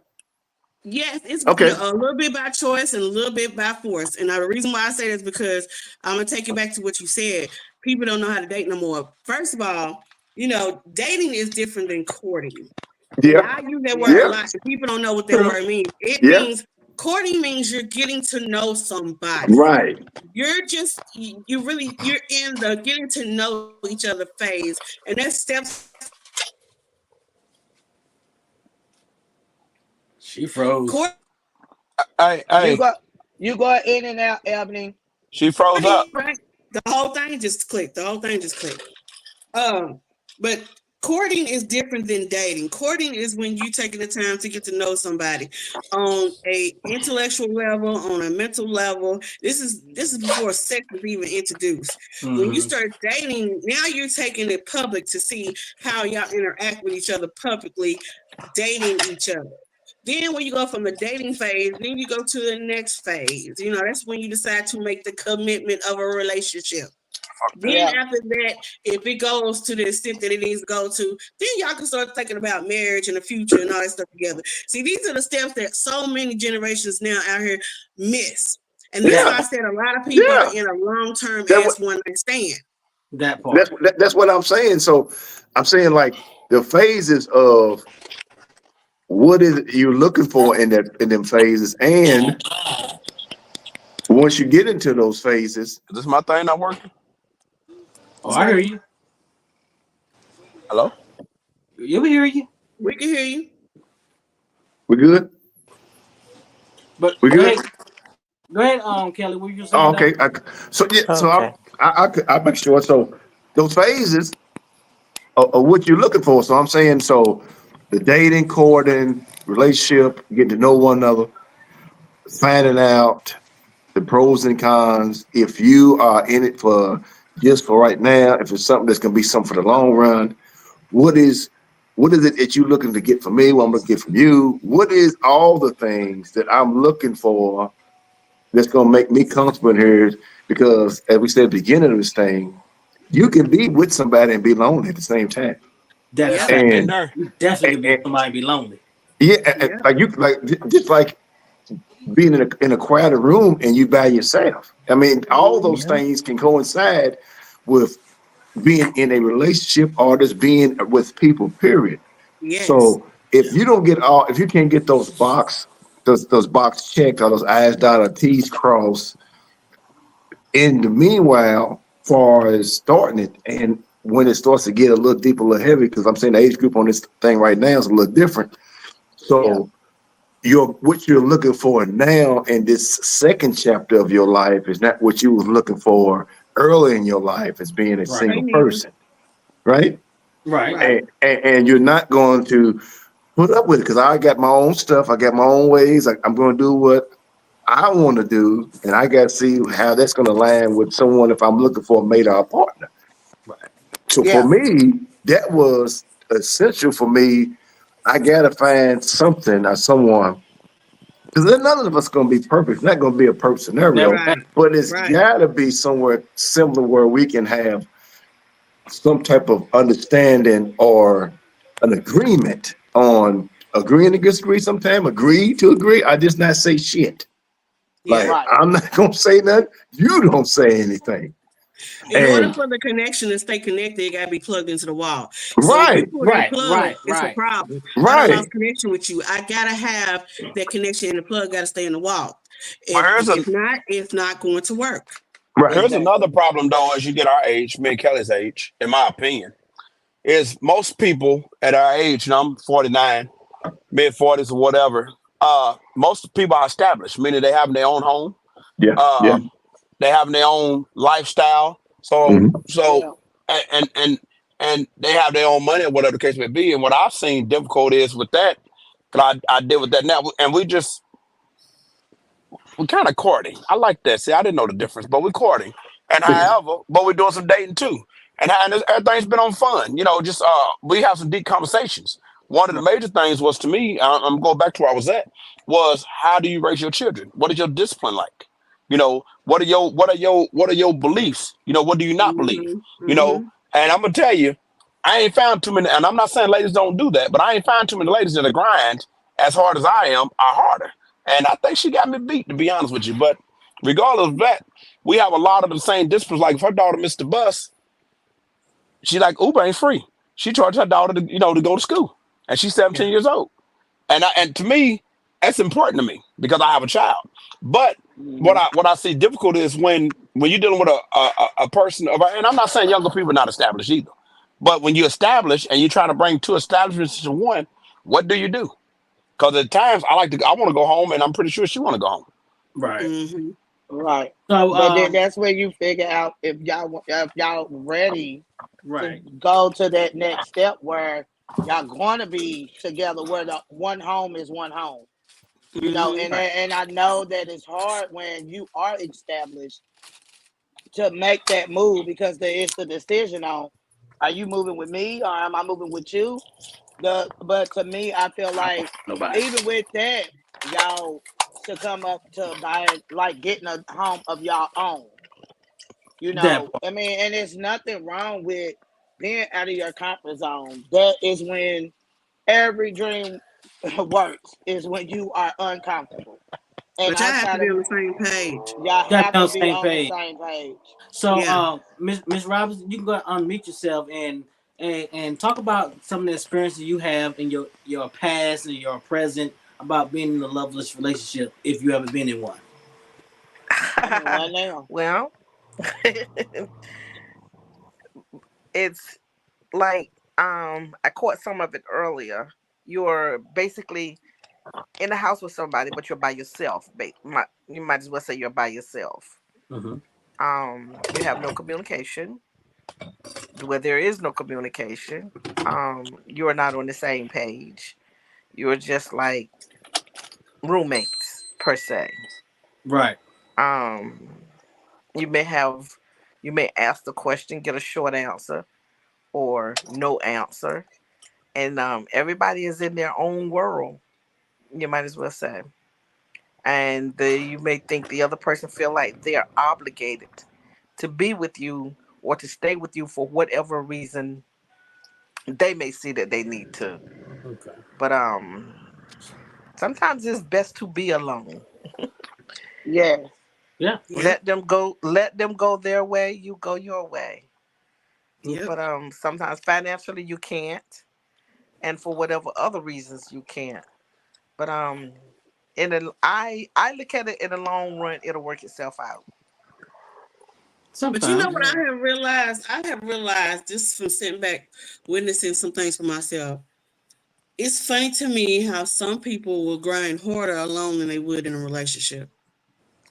Speaker 3: Yes, it's
Speaker 7: Okay.
Speaker 3: a little bit by choice and a little bit by force. And the reason why I say this is because I'm gonna take it back to what you said. People don't know how to date no more. First of all, dating is different than courting. And
Speaker 7: Yeah.
Speaker 3: I use that word a
Speaker 7: Yeah.
Speaker 3: lot, and people don't know what that
Speaker 2: True.
Speaker 3: word means. It
Speaker 7: Yeah.
Speaker 3: means courting means you're getting to know somebody.
Speaker 7: Right.
Speaker 3: You're in the getting to know each other phase, and there's steps to take to get to know somebody.
Speaker 2: She froze.
Speaker 3: Courting
Speaker 8: Hey,
Speaker 6: You
Speaker 8: hey,
Speaker 6: go you go in and out, Ebony.
Speaker 8: she froze up.
Speaker 3: right? The whole thing just clicked. The whole thing just clicked. But courting is different than dating. Courting is when you taking the time to get to know somebody on a intellectual level, on a mental level. This is before sex is even introduced. When you
Speaker 2: Mm-hmm.
Speaker 3: start dating, now you're taking it public to see how y'all interact with each other publicly, dating each other. Then when you go from the dating phase, then you go to the next phase. That's when you decide to make the commitment of a relationship. Then
Speaker 6: Yeah.
Speaker 3: after that, if it goes to the extent that it needs to go to, then y'all can start thinking about marriage and the future and all that stuff together. See, these are the steps that so many generations now out here miss. And that's
Speaker 7: Yeah.
Speaker 3: why I said a lot of people are
Speaker 7: Yeah.
Speaker 3: in a long-term
Speaker 7: That
Speaker 3: ass one night stand.
Speaker 2: That part.
Speaker 7: that's what I'm saying. So I'm saying like the phases of what is it you're looking for in them phases, and once you get into those phases,
Speaker 8: Is this my thing not working?
Speaker 2: Oh,
Speaker 3: It's
Speaker 2: I hear
Speaker 3: working.
Speaker 2: you.
Speaker 8: Hello?
Speaker 2: You hear you.
Speaker 3: We can hear you.
Speaker 7: we good.
Speaker 2: But
Speaker 7: We good.
Speaker 2: go ahead, Kelly. What you
Speaker 7: Oh,
Speaker 2: saying though?
Speaker 7: okay. So yeah. So
Speaker 1: Okay.
Speaker 7: I make sure. So those phases are what you're looking for. So I'm saying so the dating, courting, relationship, getting to know one another, finding out the pros and cons. If you are in it for just for right now, if it's something that's gonna be something for the long run, what is what is it that you're looking to get from me? What I'm looking to get from you? What is all the things that I'm looking for that's gonna make me comfortable in here? Because as we said at the beginning of this thing, you can be with somebody and be lonely at the same time.
Speaker 2: That's a
Speaker 3: Yep.
Speaker 2: fact.
Speaker 8: Been
Speaker 7: And,
Speaker 8: there.
Speaker 2: You definitely
Speaker 7: and,
Speaker 2: could be
Speaker 7: and
Speaker 2: somebody and be lonely.
Speaker 7: yeah,
Speaker 3: Yep.
Speaker 7: like you like just like being in a crowded room and you by yourself. I mean, all those
Speaker 3: Mhm.
Speaker 4: Yeah.
Speaker 7: things can coincide with being in a relationship or just being with people, period.
Speaker 3: Yes.
Speaker 7: So if you can't get those box checked or those I's dotted or T's crossed in the meanwhile, far as starting it and when it starts to get a little deeper, a little heavy, because I'm saying the age group on this thing right now is a little different.
Speaker 6: Yeah.
Speaker 7: So what you're looking for now in this second chapter of your life is not what you was looking for early in your life as being a
Speaker 2: Right.
Speaker 7: single
Speaker 3: Amen.
Speaker 7: person, right?
Speaker 2: Right.
Speaker 3: Right.
Speaker 7: And you're not going to put up with it because I got my own stuff. I got my own ways. I'm going to do what I want to do, and I got to see how that's going to land with someone if I'm looking for a mate or a partner.
Speaker 2: Right.
Speaker 7: So for
Speaker 6: Yeah.
Speaker 7: me, that was essential for me. I got to find something or someone because none of us going to be perfect. It's not going to be a perfect
Speaker 2: Never
Speaker 7: scenario,
Speaker 2: that.
Speaker 3: Right.
Speaker 7: but it's
Speaker 3: Right.
Speaker 7: got to be somewhere similar where we can have some type of understanding or an agreement on agreeing to disagree sometime, agree to agree. I just not say shit.
Speaker 3: Yeah.
Speaker 7: Like
Speaker 6: Right.
Speaker 7: I'm not gonna say nothing. You don't say anything.
Speaker 3: In order
Speaker 7: And
Speaker 3: for the connection to stay connected, it got to be plugged into the wall. So if you
Speaker 7: right,
Speaker 3: pull that
Speaker 2: Right.
Speaker 3: plug,
Speaker 2: Right.
Speaker 3: it's a
Speaker 2: Right.
Speaker 3: problem. I don't
Speaker 7: right,
Speaker 3: lost connection with you. I gotta have that connection, and the plug got to stay in the wall.
Speaker 8: But
Speaker 3: If if not, it's not going to work.
Speaker 7: right.
Speaker 8: here's
Speaker 6: Exactly.
Speaker 8: another problem though, as you get our age, me and Kelly's age, in my opinion, is most people at our age, and I'm 49, mid 40s or whatever, most people are established, meaning they have their own home,
Speaker 7: Yeah, yeah.
Speaker 8: uh, they have their own lifestyle. So
Speaker 7: Hmm.
Speaker 8: so
Speaker 6: Yeah.
Speaker 8: and they have their own money or whatever the case may be. And what I've seen difficult is with that, because I deal with that now, and we kind of courting. I like that. See, I didn't know the difference, but we're courting. And however, but we're doing some dating too. Everything's been on fun. Just we have some deep conversations. One of the
Speaker 2: Right.
Speaker 8: major things was to me, I'm going back to where I was at, was how do you raise your children? What is your discipline like? What are your beliefs? What do you not believe?
Speaker 3: Mm-hmm.
Speaker 8: You know,
Speaker 3: Mm-hmm.
Speaker 8: and I'm gonna tell you, I ain't found too many, and I'm not saying ladies don't do that, but I ain't found too many ladies that are grind as hard as I am are harder. And I think she got me beat, to be honest with you. But regardless of that, we have a lot of the same disciplines. Like if her daughter missed the bus, she like Uber ain't free. She charged her daughter to to go to school, and she's 17 years old. And to me, that's important to me because I have a child. But what
Speaker 2: Mhm.
Speaker 8: I see difficult is when you're dealing with a person of, and I'm not saying younger people are not established either, but when you establish and you're trying to bring two establishments to one, what do you do? Because at times I want to go home, and I'm pretty sure she want to go home.
Speaker 2: Right.
Speaker 3: Mm-hmm.
Speaker 6: Right.
Speaker 2: So
Speaker 6: But then that's where you figure out if y'all ready to
Speaker 2: right.
Speaker 6: go to that next step where y'all going to be together, where the one home is one home.
Speaker 3: Mm-hmm.
Speaker 2: Right.
Speaker 6: And I know that it's hard when you are established to make that move because there is the decision on, are you moving with me or am I moving with you? But to me, I feel like
Speaker 2: Nobody.
Speaker 6: even with that, y'all should come up to buying, like getting a home of y'all own.
Speaker 2: That part.
Speaker 6: I mean, and there's nothing wrong with being out of your comfort zone. That is when every dream works. Is when you are uncomfortable. And
Speaker 3: But y'all have to
Speaker 6: outside
Speaker 3: be
Speaker 6: of
Speaker 3: on the same page.
Speaker 6: y'all
Speaker 2: Gotta
Speaker 6: have
Speaker 2: be on
Speaker 6: to
Speaker 2: the
Speaker 6: be
Speaker 2: same
Speaker 6: on the
Speaker 2: page.
Speaker 6: same page.
Speaker 2: So,
Speaker 3: Yeah.
Speaker 2: Miss Robinson, you can go and unmute yourself and talk about some of the experiences you have in your past and your present about being in a loveless relationship, if you ever been in one.
Speaker 6: I'm in one now.
Speaker 10: Well, it's like I caught some of it earlier. You're basically in a house with somebody, but you're by yourself. You might as well say you're by yourself.
Speaker 2: Mm-hmm.
Speaker 10: You have no communication. Where there is no communication, you are not on the same page. You're just like roommates per se.
Speaker 2: Right.
Speaker 10: Um, you may have, you may ask the question, get a short answer or no answer, and everybody is in their own world. You might as well say, and you may think the other person feel like they're obligated to be with you or to stay with you for whatever reason they may see that they need to.
Speaker 2: Okay.
Speaker 10: But sometimes it's best to be alone.
Speaker 6: Yes.
Speaker 2: Yeah.
Speaker 3: Yep.
Speaker 10: Let them go their way, you go your way.
Speaker 3: Yep.
Speaker 10: But sometimes financially you can't, and for whatever other reasons you can't. But I look at it in the long run, it'll work itself out.
Speaker 3: But you know
Speaker 2: Sometimes.
Speaker 3: what
Speaker 10: Yeah.
Speaker 3: I have realized? I have realized just from sitting back, witnessing some things for myself. It's funny to me how some people will grind harder alone than they would in a relationship.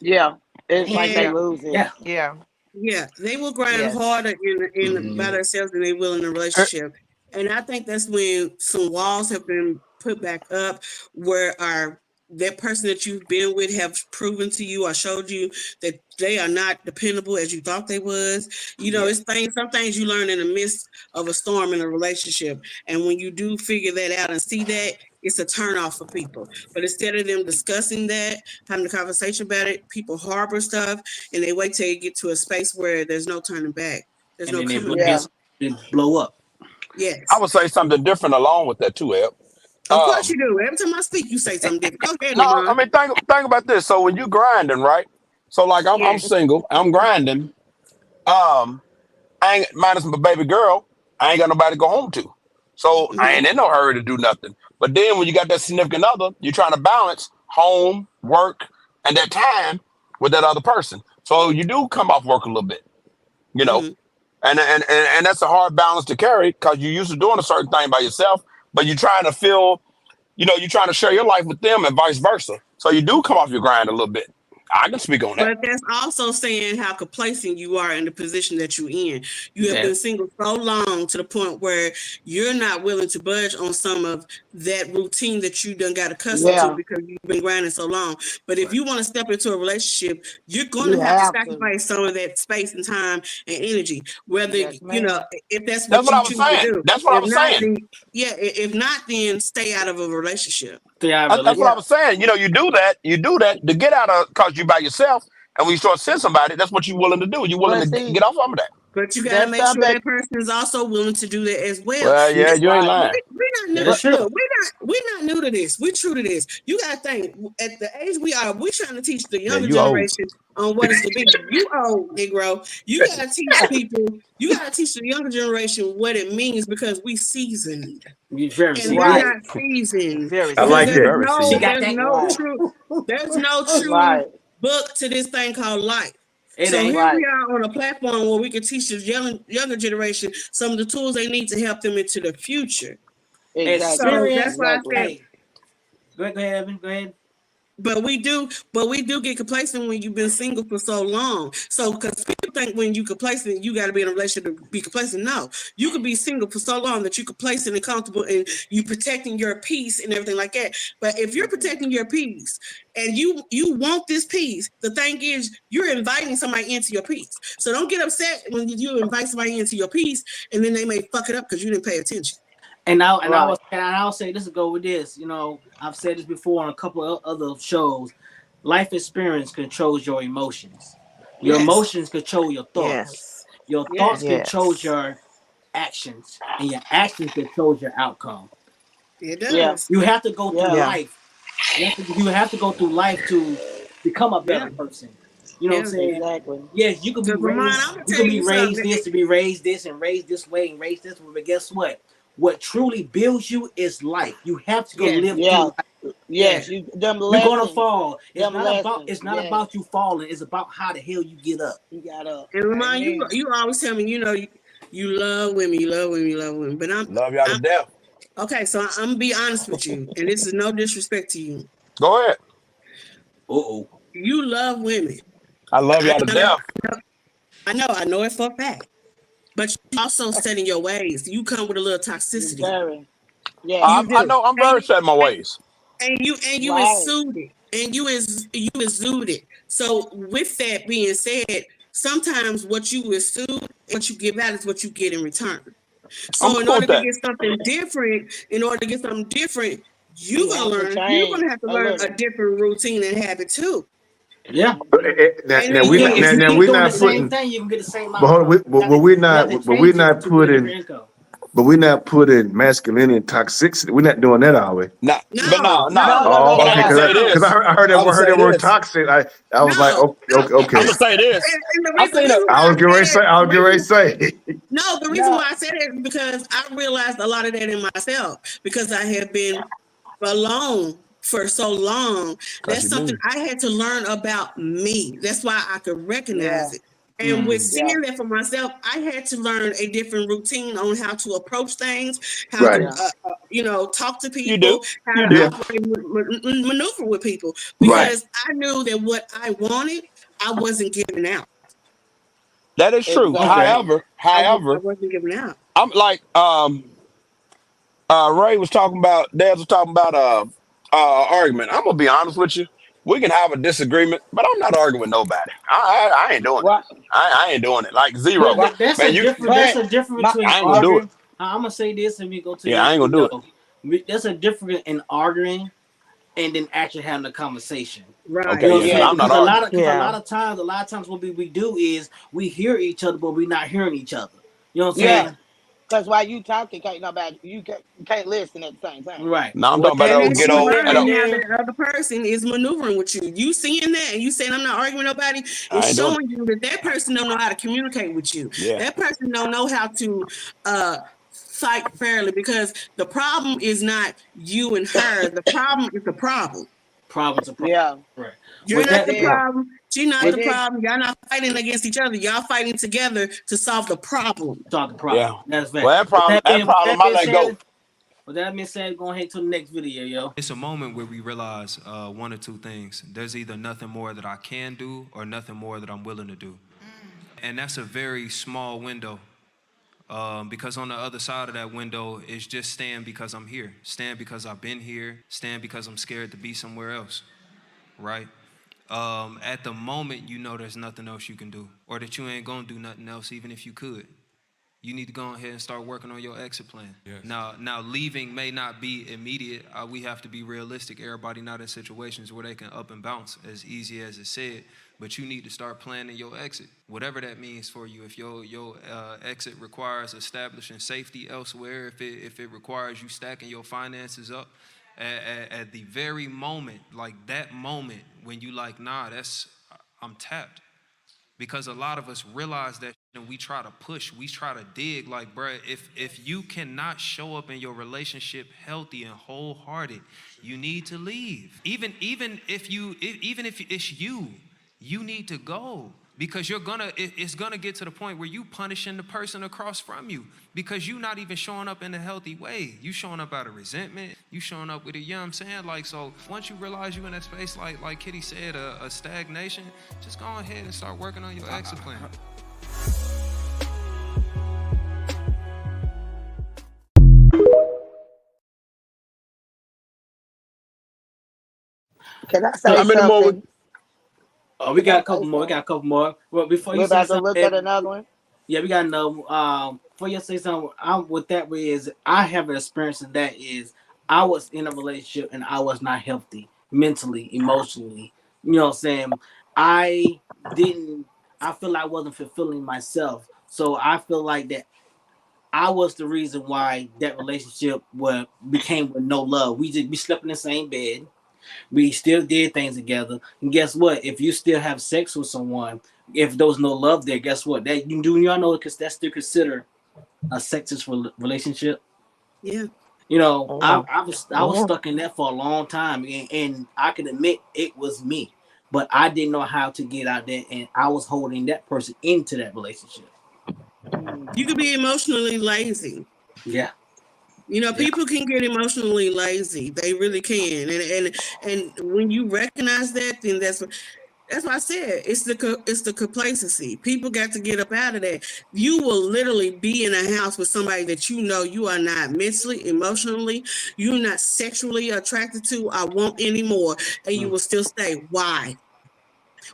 Speaker 6: Yeah. It's like they
Speaker 3: And
Speaker 10: Yeah.
Speaker 6: lose it.
Speaker 2: Yeah.
Speaker 10: Yeah.
Speaker 3: yeah, they will grind
Speaker 10: Yes.
Speaker 3: harder in by
Speaker 5: Mhm.
Speaker 3: themselves than they will in a relationship. And I think that's when some walls have been put back up where our that person that you've been with have proven to you or showed you that they are not dependable as you thought they was. You know,
Speaker 2: Yeah.
Speaker 3: it's things some things you learn in the midst of a storm in a relationship. And when you do figure that out and see that, it's a turn off for people. But instead of them discussing that, having a conversation about it, people harbor stuff and they wait till you get to a space where there's no turning back. There's
Speaker 2: And
Speaker 3: no
Speaker 2: then they
Speaker 3: coming
Speaker 2: blow,
Speaker 3: back.
Speaker 6: Yeah.
Speaker 2: get they blow up.
Speaker 8: I
Speaker 3: Yes.
Speaker 8: would say something different along with that too, Eb.
Speaker 3: Of course
Speaker 8: Um,
Speaker 3: you do. Every time I speak, you say something different. Go ahead,
Speaker 8: no, I
Speaker 3: Lamont.
Speaker 8: mean think about this. So when you grinding, right? So like I'm
Speaker 3: Yes.
Speaker 8: single, I'm grinding. Um, I ain't minus my baby girl. I ain't got nobody to go home to. So I
Speaker 3: Mm-hmm.
Speaker 8: ain't in no hurry to do nothing. But then when you got that significant other, you're trying to balance home, work, and that time with that other person. So you do come off work a little bit, you know.
Speaker 3: Mm-hmm.
Speaker 8: And that's a hard balance to carry because you're used to doing a certain thing by yourself, but you're trying to feel, you're trying to share your life with them and vice versa. So you do come off your grind a little bit. I can speak on that.
Speaker 3: But that's also saying how complacent you are in the position that you're in. You have
Speaker 2: That
Speaker 3: been single so long to the point where you're not willing to budge on some of that routine that you done got accustomed to
Speaker 6: Yeah.
Speaker 3: because you've been grinding so long. But if
Speaker 2: right.
Speaker 3: you want to step into a relationship, you're going
Speaker 6: You
Speaker 3: to have to
Speaker 6: have to.
Speaker 3: sacrifice some of that space and time and energy. Whether
Speaker 6: Yes, ma'am.
Speaker 3: if that's
Speaker 8: That's
Speaker 3: what
Speaker 8: what I
Speaker 3: you
Speaker 8: was
Speaker 3: choose to
Speaker 8: saying.
Speaker 3: do.
Speaker 8: That's what I
Speaker 3: If
Speaker 8: was
Speaker 3: not,
Speaker 8: saying.
Speaker 3: then yeah. If not, then stay out of a relationship.
Speaker 2: Stay out of
Speaker 8: That's what I
Speaker 2: relationship.
Speaker 6: Yeah.
Speaker 8: was saying. You do that to get out of because you by yourself. And when you start seeing somebody, that's what you're willing to do. You're willing
Speaker 6: But
Speaker 8: to
Speaker 6: see,
Speaker 8: get off some of that.
Speaker 3: But you got to
Speaker 6: that's
Speaker 3: make sure
Speaker 6: something.
Speaker 3: that person is also willing to do that as well.
Speaker 8: Well,
Speaker 2: Yeah.
Speaker 8: yeah,
Speaker 3: It's
Speaker 8: you ain't
Speaker 6: Right.
Speaker 8: lying.
Speaker 3: we're not
Speaker 2: Yeah,
Speaker 3: new.
Speaker 2: that's true.
Speaker 3: Look, we're not new to this. We're true to this. You gotta think at the age we are, we're trying to teach the
Speaker 8: Yeah,
Speaker 3: younger
Speaker 8: you old.
Speaker 3: generation on what is to be. You old Negro. You gotta teach people. You gotta teach the younger generation what it means because we seasoned
Speaker 2: You very
Speaker 3: and
Speaker 2: see.
Speaker 3: they're
Speaker 6: Right.
Speaker 3: not seasoned
Speaker 10: Very
Speaker 7: I
Speaker 3: because
Speaker 7: like
Speaker 10: seasoned.
Speaker 7: that.
Speaker 8: Very seasoned.
Speaker 2: Got that.
Speaker 6: Right.
Speaker 3: there's no true
Speaker 6: Right.
Speaker 3: book to this thing called life.
Speaker 2: It
Speaker 3: So
Speaker 2: ain't.
Speaker 3: here we
Speaker 6: Right.
Speaker 3: are on a platform where we can teach the younger generation some of the tools they need to help them into the future.
Speaker 6: Exactly.
Speaker 3: So that's
Speaker 2: Experience.
Speaker 3: why I
Speaker 6: Exactly.
Speaker 3: said
Speaker 2: Hey, go ahead, Evan. Go ahead.
Speaker 3: but we do get complacent when you've been single for so long. So because people think when you complacent, you got to be in a relationship to be complacent. No, you could be single for so long that you complacent and comfortable, and you protecting your peace and everything like that. But if you're protecting your peace and you want this peace, the thing is you're inviting somebody into your peace. So don't get upset when you invite somebody into your peace, and then they may fuck it up because you didn't pay attention.
Speaker 6: Right.
Speaker 2: I'll say this to go with this. I've said this before on a couple of other shows. Life experience controls your emotions. Your
Speaker 3: Yes,
Speaker 2: emotions control your thoughts.
Speaker 10: Yes.
Speaker 2: Your thoughts
Speaker 3: yes,
Speaker 2: control
Speaker 10: Yes.
Speaker 2: your actions, and your actions control your outcome.
Speaker 3: it
Speaker 6: Yeah.
Speaker 3: does.
Speaker 2: You have to go through
Speaker 6: Yeah.
Speaker 10: Yeah.
Speaker 2: life. You have to go through life to become a better
Speaker 3: Yeah,
Speaker 2: person. You know what I'm
Speaker 3: yeah.
Speaker 2: saying?
Speaker 6: Exactly.
Speaker 2: Yes, you could be
Speaker 3: Because Ramon,
Speaker 2: raised.
Speaker 3: I'm gonna
Speaker 2: You
Speaker 3: tell
Speaker 2: could be
Speaker 3: you
Speaker 2: raised
Speaker 3: something.
Speaker 2: this to be raised this and raised this way and raised this way. But guess what? What truly builds you is life. You have to go
Speaker 3: Yes,
Speaker 2: live through
Speaker 6: Yeah.
Speaker 2: life.
Speaker 3: yeah.
Speaker 6: Yes. You them
Speaker 2: You're gonna
Speaker 6: lessons.
Speaker 2: fall.
Speaker 6: Them lessons.
Speaker 2: It's not
Speaker 6: Yes.
Speaker 2: about you falling. It's about how the hell you get up.
Speaker 6: You got up.
Speaker 3: And Ramon, you
Speaker 6: Amen.
Speaker 3: you always tell me, you love women, you love women, you love women. But
Speaker 8: Love y'all to
Speaker 3: I'm
Speaker 8: death.
Speaker 3: okay. So I'm gonna be honest with you, and this is no disrespect to you.
Speaker 8: Go ahead.
Speaker 2: Uh-oh.
Speaker 3: You love women.
Speaker 8: I love
Speaker 3: I
Speaker 8: y'all to
Speaker 3: know,
Speaker 8: death.
Speaker 3: I know it for a fact. But you also set in your ways. You come with a little toxicity.
Speaker 6: Very. Yes.
Speaker 3: You
Speaker 8: I
Speaker 3: do,
Speaker 8: know I'm
Speaker 3: and
Speaker 8: very set in my ways.
Speaker 3: you
Speaker 6: Right.
Speaker 3: exude it, and you exude it. So with that being said, sometimes what you exude and what you give out is what you get in return.
Speaker 8: I'm
Speaker 3: So
Speaker 8: cool with that.
Speaker 3: in order to get something different,
Speaker 6: You have to
Speaker 3: you're
Speaker 6: change
Speaker 3: gonna have to
Speaker 6: a
Speaker 3: learn a
Speaker 6: little.
Speaker 3: different routine and habit too.
Speaker 2: Yeah.
Speaker 7: Now,
Speaker 3: And
Speaker 7: now
Speaker 3: then
Speaker 2: You
Speaker 7: we
Speaker 2: can't.
Speaker 7: not,
Speaker 2: If
Speaker 7: now,
Speaker 2: you
Speaker 7: now
Speaker 2: keep
Speaker 7: we're
Speaker 2: doing the
Speaker 7: not
Speaker 2: same
Speaker 7: putting,
Speaker 2: thing, you can get the same
Speaker 7: but hold on,
Speaker 2: outcome. You have to
Speaker 7: but we're
Speaker 2: change it
Speaker 7: not
Speaker 2: to get a
Speaker 7: putting,
Speaker 2: different income.
Speaker 7: but we're not putting masculinity and toxicity. We're not doing that, are we?
Speaker 8: Nah, but
Speaker 3: no,
Speaker 8: no,
Speaker 6: No,
Speaker 8: no.
Speaker 3: no,
Speaker 6: no, no,
Speaker 7: Oh,
Speaker 8: But
Speaker 6: no,
Speaker 8: I'm
Speaker 7: okay.
Speaker 8: gonna
Speaker 6: no.
Speaker 8: say
Speaker 7: Because
Speaker 8: this.
Speaker 7: I
Speaker 8: I'm gonna
Speaker 7: heard
Speaker 8: say
Speaker 7: that word
Speaker 8: this.
Speaker 7: toxic. I was like,
Speaker 3: no,
Speaker 7: okay,
Speaker 3: no.
Speaker 7: okay,
Speaker 8: I'm
Speaker 7: okay.
Speaker 8: gonna say this.
Speaker 3: And
Speaker 8: I
Speaker 3: the
Speaker 8: seen it.
Speaker 3: reason
Speaker 7: I
Speaker 3: why
Speaker 7: was
Speaker 3: I
Speaker 7: getting
Speaker 3: say
Speaker 7: ready to
Speaker 3: that,
Speaker 7: say,
Speaker 3: the reason
Speaker 6: No.
Speaker 3: why I say that is because I realized a lot of that in myself because I have been alone for so long.
Speaker 8: Cause
Speaker 3: That's
Speaker 8: you
Speaker 3: something
Speaker 8: do.
Speaker 3: I had to learn about me. That's why I could
Speaker 6: Yeah.
Speaker 3: recognize it. And with
Speaker 2: Mm.
Speaker 6: Yeah.
Speaker 3: seeing that for myself, I had to learn a different routine on how to approach things, how to,
Speaker 7: right,
Speaker 6: Yeah.
Speaker 3: talk to
Speaker 8: You do.
Speaker 3: people, how
Speaker 8: You
Speaker 3: to
Speaker 8: do.
Speaker 7: yeah,
Speaker 3: operate, maneuver with people,
Speaker 7: right.
Speaker 3: because I knew that what I wanted, I wasn't giving out.
Speaker 8: That is true.
Speaker 2: Okay.
Speaker 6: Exactly.
Speaker 3: I
Speaker 8: However,
Speaker 3: wasn't giving out.
Speaker 8: I'm like Ray was talking about. Dad was talking about argument. I'm gonna be honest with you. We can have a disagreement, but I'm not arguing with nobody. I ain't doing it.
Speaker 6: What?
Speaker 8: I ain't doing it. Like zero.
Speaker 2: But
Speaker 6: What?
Speaker 2: that's a
Speaker 8: Man, you.
Speaker 2: different. That's
Speaker 6: But
Speaker 2: a difference
Speaker 6: my
Speaker 2: between
Speaker 8: I ain't gonna do it.
Speaker 2: arguing. I'm gonna say this, and we go to the
Speaker 8: Yeah, I
Speaker 2: next
Speaker 8: ain't gonna do it.
Speaker 2: video. That's a difference in arguing and then actually having a conversation. You
Speaker 8: Okay,
Speaker 3: Right.
Speaker 2: know what
Speaker 8: yeah,
Speaker 2: I'm
Speaker 8: because
Speaker 2: saying?
Speaker 6: yeah.
Speaker 8: I'm not
Speaker 2: Because a lot
Speaker 8: arguing.
Speaker 2: of because
Speaker 10: Yeah.
Speaker 2: a lot of times what we do is we hear each other, but we're not hearing each other. You know what I'm
Speaker 6: Yeah.
Speaker 2: saying?
Speaker 6: Because while you talking, can't nobody you can't listen at the same time.
Speaker 2: Right.
Speaker 8: Now I'm
Speaker 2: What
Speaker 8: talking about
Speaker 2: that
Speaker 3: And
Speaker 8: those
Speaker 2: being
Speaker 3: that's
Speaker 8: ghetto.
Speaker 3: you
Speaker 2: what that
Speaker 8: And
Speaker 2: mean
Speaker 3: learning how
Speaker 2: is
Speaker 3: the other person is maneuvering with you. You seeing that and you saying I'm not arguing with nobody,
Speaker 8: I
Speaker 3: it's
Speaker 8: ain't doing it.
Speaker 3: showing you that that person don't know how to communicate with you.
Speaker 8: Yeah,
Speaker 3: That person don't know how to uh fight fairly because the problem is not you and her. The problem is the problem.
Speaker 2: problems are problems.
Speaker 6: Yeah.
Speaker 2: Right.
Speaker 3: You're
Speaker 2: With
Speaker 3: not
Speaker 6: And
Speaker 2: that
Speaker 3: the
Speaker 2: being
Speaker 6: then
Speaker 3: problem. She's not
Speaker 6: and
Speaker 3: the
Speaker 6: then
Speaker 3: problem. Y'all not fighting against each other. Y'all fighting together to solve the problem.
Speaker 2: solve the problem.
Speaker 8: yeah.
Speaker 2: That's fact.
Speaker 8: Well, that
Speaker 2: With
Speaker 8: problem
Speaker 2: that
Speaker 8: might
Speaker 2: being
Speaker 8: let go.
Speaker 2: said, go ahead to the next video, yo.
Speaker 1: It's a moment where we realize one or two things. There's either nothing more that I can do or nothing more that I'm willing to do. And that's a very small window because on the other side of that window is just stand because I'm here, stand because I've been here, stand because I'm scared to be somewhere else, right? At the moment, you know there's nothing else you can do or that you ain't gonna do nothing else even if you could. You need to go ahead and start working on your exit plan. Yes. Now leaving may not be immediate. We have to be realistic. Everybody not in situations where they can up and bounce as easy as it said.
Speaker 11: but you need to start planning your exit, whatever that means for you. If your exit requires establishing safety elsewhere, if it requires you stacking your finances up, at the very moment, like that moment when you like, nah, I'm tapped. Because a lot of us realize that and we try to push, we try to dig. Like, bruh, if you cannot show up in your relationship healthy and wholehearted, you need to leave. Even if it's you need to go, because it's gonna get to the point where you punishing the person across from you because you not even showing up in a healthy way. You showing up out of resentment. You showing up with a, you know what I'm saying? Like, so once you realize you in that space, like Kitty said, a stagnation, just go ahead and start working on your exit plan.
Speaker 6: Can I
Speaker 8: How
Speaker 6: say
Speaker 8: many more?
Speaker 6: something?
Speaker 2: Oh, we
Speaker 6: Can
Speaker 2: got
Speaker 6: I
Speaker 2: a couple
Speaker 6: say
Speaker 2: more. We got a
Speaker 6: something?
Speaker 2: couple more. Well, before
Speaker 6: We're
Speaker 2: you say
Speaker 6: about to look at
Speaker 2: something,
Speaker 6: another one.
Speaker 2: yeah, we got another. Before you say something, what that way is, I have an experience in that is, I was in a relationship and I was not healthy mentally, emotionally. You know what I'm saying? I didn't. I feel like I wasn't fulfilling myself, so I feel like that I was the reason why that relationship became with no love. We slept in the same bed. We still did things together. And guess what? If you still have sex with someone, if there was no love there, guess what? That you do y'all know, because that's still considered a sexist relationship.
Speaker 3: Yeah.
Speaker 2: You know,
Speaker 10: Yeah.
Speaker 2: I was
Speaker 10: Yeah.
Speaker 2: stuck in that for a long time, and I can admit it was me, but I didn't know how to get out there, and I was holding that person into that relationship.
Speaker 3: You could be emotionally lazy.
Speaker 2: Yeah, yeah.
Speaker 3: People can get emotionally lazy. They really can. And when you recognize that, then that's why I said it's the complacency. People got to get up out of that. You will literally be in a house with somebody that you are not mentally, emotionally, you're not sexually attracted to, I want anymore, and you
Speaker 2: Mm.
Speaker 3: will still stay. Why?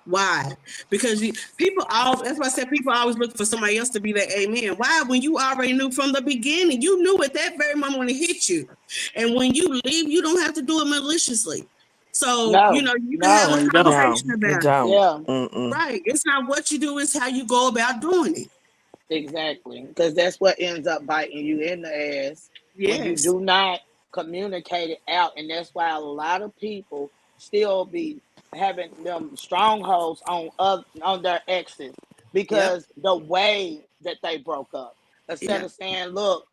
Speaker 3: Why? Because people all that's why I said people always look for somebody else to be their amen. Why? When you already knew from the beginning, you knew at that very moment when it hit you. And when you leave, you don't have to do it maliciously. So,
Speaker 6: No,
Speaker 3: you can have
Speaker 2: No,
Speaker 3: a
Speaker 6: no,
Speaker 2: you don't.
Speaker 10: No,
Speaker 3: conversation
Speaker 10: you
Speaker 3: about it.
Speaker 10: don't.
Speaker 6: yeah,
Speaker 10: Mm-mm.
Speaker 3: Right. It's not what you do, it's how you go about doing it.
Speaker 6: exactly. Because that's what ends up biting you in the ass when you
Speaker 3: Yes.
Speaker 6: do not communicate it out, and that's why a lot of people still be having them strongholds on their exes
Speaker 3: Yep.
Speaker 6: because the way that they broke up. Instead
Speaker 3: Yep.
Speaker 6: of saying, "Look,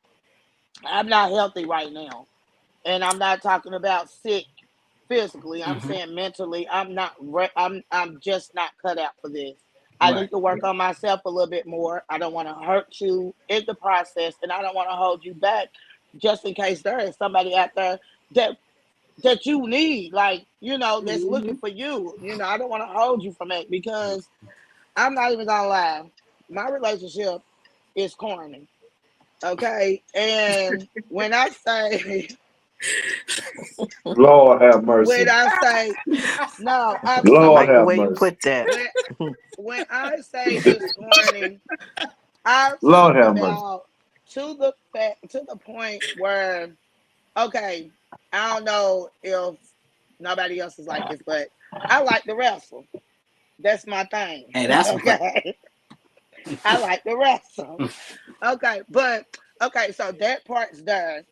Speaker 6: I'm not healthy right now," and I'm not talking about sick physically. I'm
Speaker 2: Hmm.
Speaker 6: saying mentally. I'm not. I'm just not cut out for this. I
Speaker 2: Right.
Speaker 6: need to work on myself a little bit more. I don't want to hurt you in the process, and I don't want to hold you back, just in case there is somebody out there that you need, like that's looking
Speaker 3: Mm-hmm.
Speaker 6: for you. I don't want to hold you from it because I'm not even gonna lie. My relationship is corny. Okay, and when I say
Speaker 7: Lord have
Speaker 6: when
Speaker 7: mercy.
Speaker 6: I say no, I'm
Speaker 10: I
Speaker 7: Lord
Speaker 10: like the
Speaker 6: serious.
Speaker 7: have
Speaker 10: way you
Speaker 7: mercy.
Speaker 10: put that.
Speaker 6: When I say it's corny, I'm
Speaker 7: Lord
Speaker 6: talking
Speaker 7: have mercy.
Speaker 6: about to the point where okay, I don't know if nobody else is like this, but I like to wrestle. That's my thing.
Speaker 2: Hey, that's what's up.
Speaker 6: Okay, I like to wrestle. Okay, but okay, so that part's there.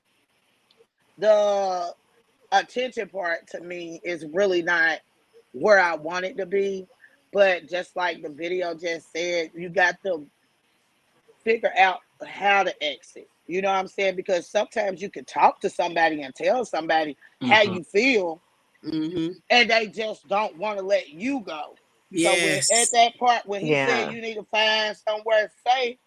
Speaker 6: The attention part to me is really not where I want it to be. But just like the video just said, you got to figure out how to exit. You know what I'm saying? Because sometimes you can talk to somebody and tell somebody how
Speaker 2: Hmm.
Speaker 6: you feel,
Speaker 3: Mm-hmm.
Speaker 6: and they just don't want to let you go. So when at
Speaker 3: Yes.
Speaker 6: that part when he said
Speaker 10: Yeah.
Speaker 6: you need to find somewhere safe,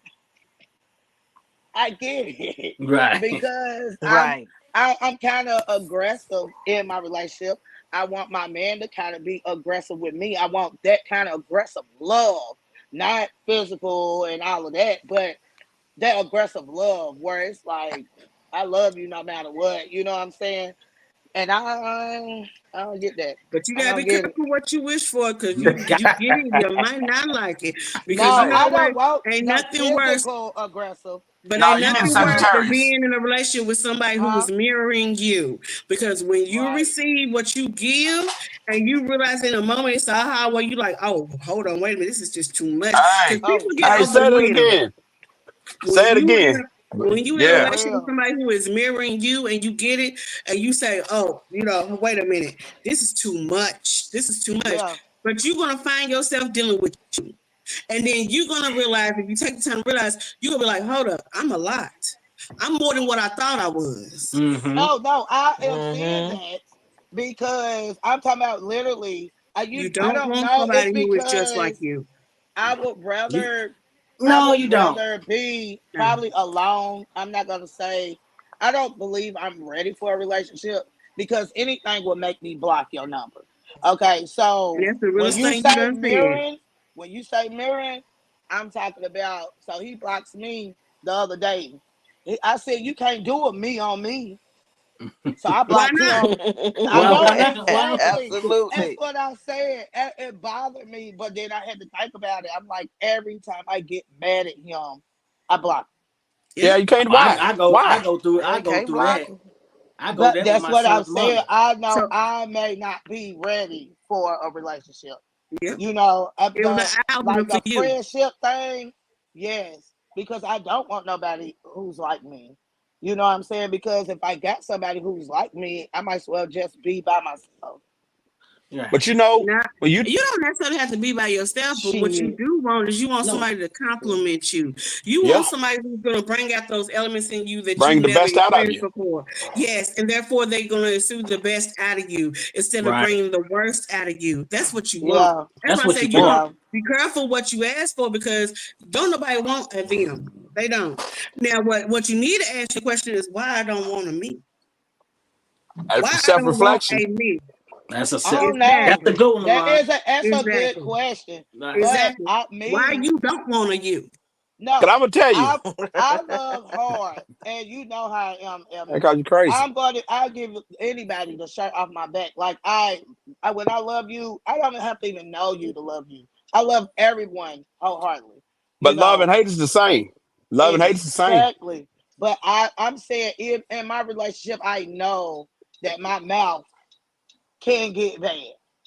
Speaker 6: I get it
Speaker 2: Right.
Speaker 6: because
Speaker 10: Right.
Speaker 6: I'm kind of aggressive in my relationship. I want my man to kind of be aggressive with me. I want that kind of aggressive love, not physical and all of that, but that aggressive love where it's like I love you no matter what. You know what I'm saying? And I don't get that.
Speaker 3: But you
Speaker 6: I
Speaker 3: gotta
Speaker 6: don't
Speaker 3: be
Speaker 6: get it.
Speaker 3: careful what you wish for, because you get it, you might not like it. Because you
Speaker 6: No,
Speaker 3: know
Speaker 10: Right.
Speaker 6: I
Speaker 3: what?
Speaker 6: don't want
Speaker 3: Ain't
Speaker 6: no
Speaker 3: nothing worse.
Speaker 6: physical aggressive.
Speaker 3: But
Speaker 8: No,
Speaker 3: ain't
Speaker 8: you need
Speaker 3: nothing worse than
Speaker 8: Sagittarius.
Speaker 3: being in a relationship with somebody who
Speaker 6: Huh?
Speaker 3: is mirroring you. Because when you
Speaker 6: Right.
Speaker 3: receive what you give and you realize in a moment it's aha where you like, oh, hold on, wait a minute, this is just too much.
Speaker 8: Hey,
Speaker 3: Because
Speaker 6: Oh
Speaker 3: people get
Speaker 8: hey,
Speaker 6: yeah.
Speaker 8: say that
Speaker 3: overwhelmed.
Speaker 8: again.
Speaker 3: When
Speaker 8: Say it
Speaker 3: you in
Speaker 8: again.
Speaker 3: when you in a
Speaker 6: For
Speaker 8: Yeah.
Speaker 3: relationship with
Speaker 6: real.
Speaker 3: somebody who is mirroring you and you get it and you say, oh, wait a minute, this is too much. This is too much.
Speaker 6: Yeah.
Speaker 3: But you're gonna find yourself dealing with you. And then you're gonna realize, if you take the time to realize, you're gonna be like, hold up, I'm a lot. I'm more than what I thought I was.
Speaker 2: Mm-hmm.
Speaker 6: No, I am seeing
Speaker 9: Mm-hmm.
Speaker 6: that because I'm talking about literally.
Speaker 3: You
Speaker 6: I
Speaker 3: don't
Speaker 6: don't
Speaker 3: want
Speaker 6: know. It's
Speaker 3: somebody who is just like
Speaker 6: because
Speaker 3: you.
Speaker 6: I would
Speaker 2: You
Speaker 6: rather I
Speaker 2: no,
Speaker 6: would
Speaker 2: you don't.
Speaker 6: rather be
Speaker 3: Yeah.
Speaker 6: probably alone. I'm not gonna say I don't believe I'm ready for a relationship because anything will make me block your number. Okay,
Speaker 3: And
Speaker 6: so
Speaker 3: that's the realest thing you done said.
Speaker 6: when you say mirroring, I'm talking about. So he blocks me the other day. I said you can't do a me on me, so I
Speaker 3: Why
Speaker 6: blocked
Speaker 3: not?
Speaker 6: him. I
Speaker 2: Well,
Speaker 6: know
Speaker 2: why not? Well,
Speaker 6: exactly. That's
Speaker 9: Absolutely.
Speaker 6: what I said. It bothered me, but then I had to think about it. I'm like, every time I get mad at him, I block
Speaker 8: Yeah,
Speaker 3: Yeah.
Speaker 8: you can't.
Speaker 2: I,
Speaker 8: Why?
Speaker 2: I go I
Speaker 8: Why?
Speaker 2: go through
Speaker 9: Yeah,
Speaker 2: I go
Speaker 9: can't
Speaker 2: through
Speaker 9: block
Speaker 2: that.
Speaker 9: 'em.
Speaker 2: I
Speaker 6: him.
Speaker 2: go
Speaker 6: But
Speaker 2: that with
Speaker 6: that's
Speaker 2: my
Speaker 6: what I'm
Speaker 2: son's
Speaker 6: saying.
Speaker 2: mother.
Speaker 6: I know
Speaker 3: So
Speaker 6: I may not be ready for a relationship.
Speaker 3: yeah,
Speaker 6: You know,
Speaker 3: it was an eye opener
Speaker 6: like
Speaker 3: for
Speaker 6: the
Speaker 3: you.
Speaker 6: friendship thing, yes, because I don't want nobody who's like me. You know what I'm saying? Because if I got somebody who's like me, I might as well just be by myself.
Speaker 2: Yeah.
Speaker 8: But you know,
Speaker 3: Not
Speaker 8: when you
Speaker 3: you don't necessarily have to be by yourself, but what you
Speaker 6: Shit.
Speaker 3: do want is you want
Speaker 2: No.
Speaker 3: somebody to compliment you. You
Speaker 8: yeah,
Speaker 3: want somebody who's going to bring out those elements in you that you've
Speaker 8: bring the
Speaker 3: never
Speaker 8: best out of
Speaker 3: experienced
Speaker 8: you.
Speaker 3: before. Yes, and therefore they're going to assume the best out of you instead of
Speaker 2: Right.
Speaker 3: bringing the worst out of you. That's what you want.
Speaker 6: Yeah,
Speaker 3: That's
Speaker 2: That's
Speaker 3: why I
Speaker 2: what
Speaker 3: say
Speaker 2: you
Speaker 3: you
Speaker 2: want.
Speaker 3: don't
Speaker 6: yeah.
Speaker 3: be careful what you ask for because don't nobody want a them. They don't. Now, what you need to ask the question is why I don't want a me. Why I
Speaker 8: Self
Speaker 3: don't want
Speaker 8: reflection.
Speaker 3: a me.
Speaker 2: That's a
Speaker 6: I
Speaker 2: set.
Speaker 6: don't know.
Speaker 2: That's the
Speaker 3: Exactly.
Speaker 2: good one, Lamont.
Speaker 6: That's a good
Speaker 3: Exactly.
Speaker 6: question.
Speaker 2: Right.
Speaker 6: But
Speaker 3: Exactly.
Speaker 6: I
Speaker 3: Why
Speaker 6: me
Speaker 3: you don't want a you?
Speaker 8: Cause
Speaker 6: no.
Speaker 8: I'm gonna tell you,
Speaker 6: I love hard, and you know how I am,
Speaker 8: I
Speaker 6: Emmy.
Speaker 8: call you crazy.
Speaker 6: I give anybody the shirt off my back. Like I when I love you, I don't have to even know you to love you. I love everyone wholeheartedly. You
Speaker 8: But love
Speaker 6: know
Speaker 8: and hate is the same. Love and hate is the same.
Speaker 6: exactly. But I'm saying in my relationship, I know that my mouth can get bad,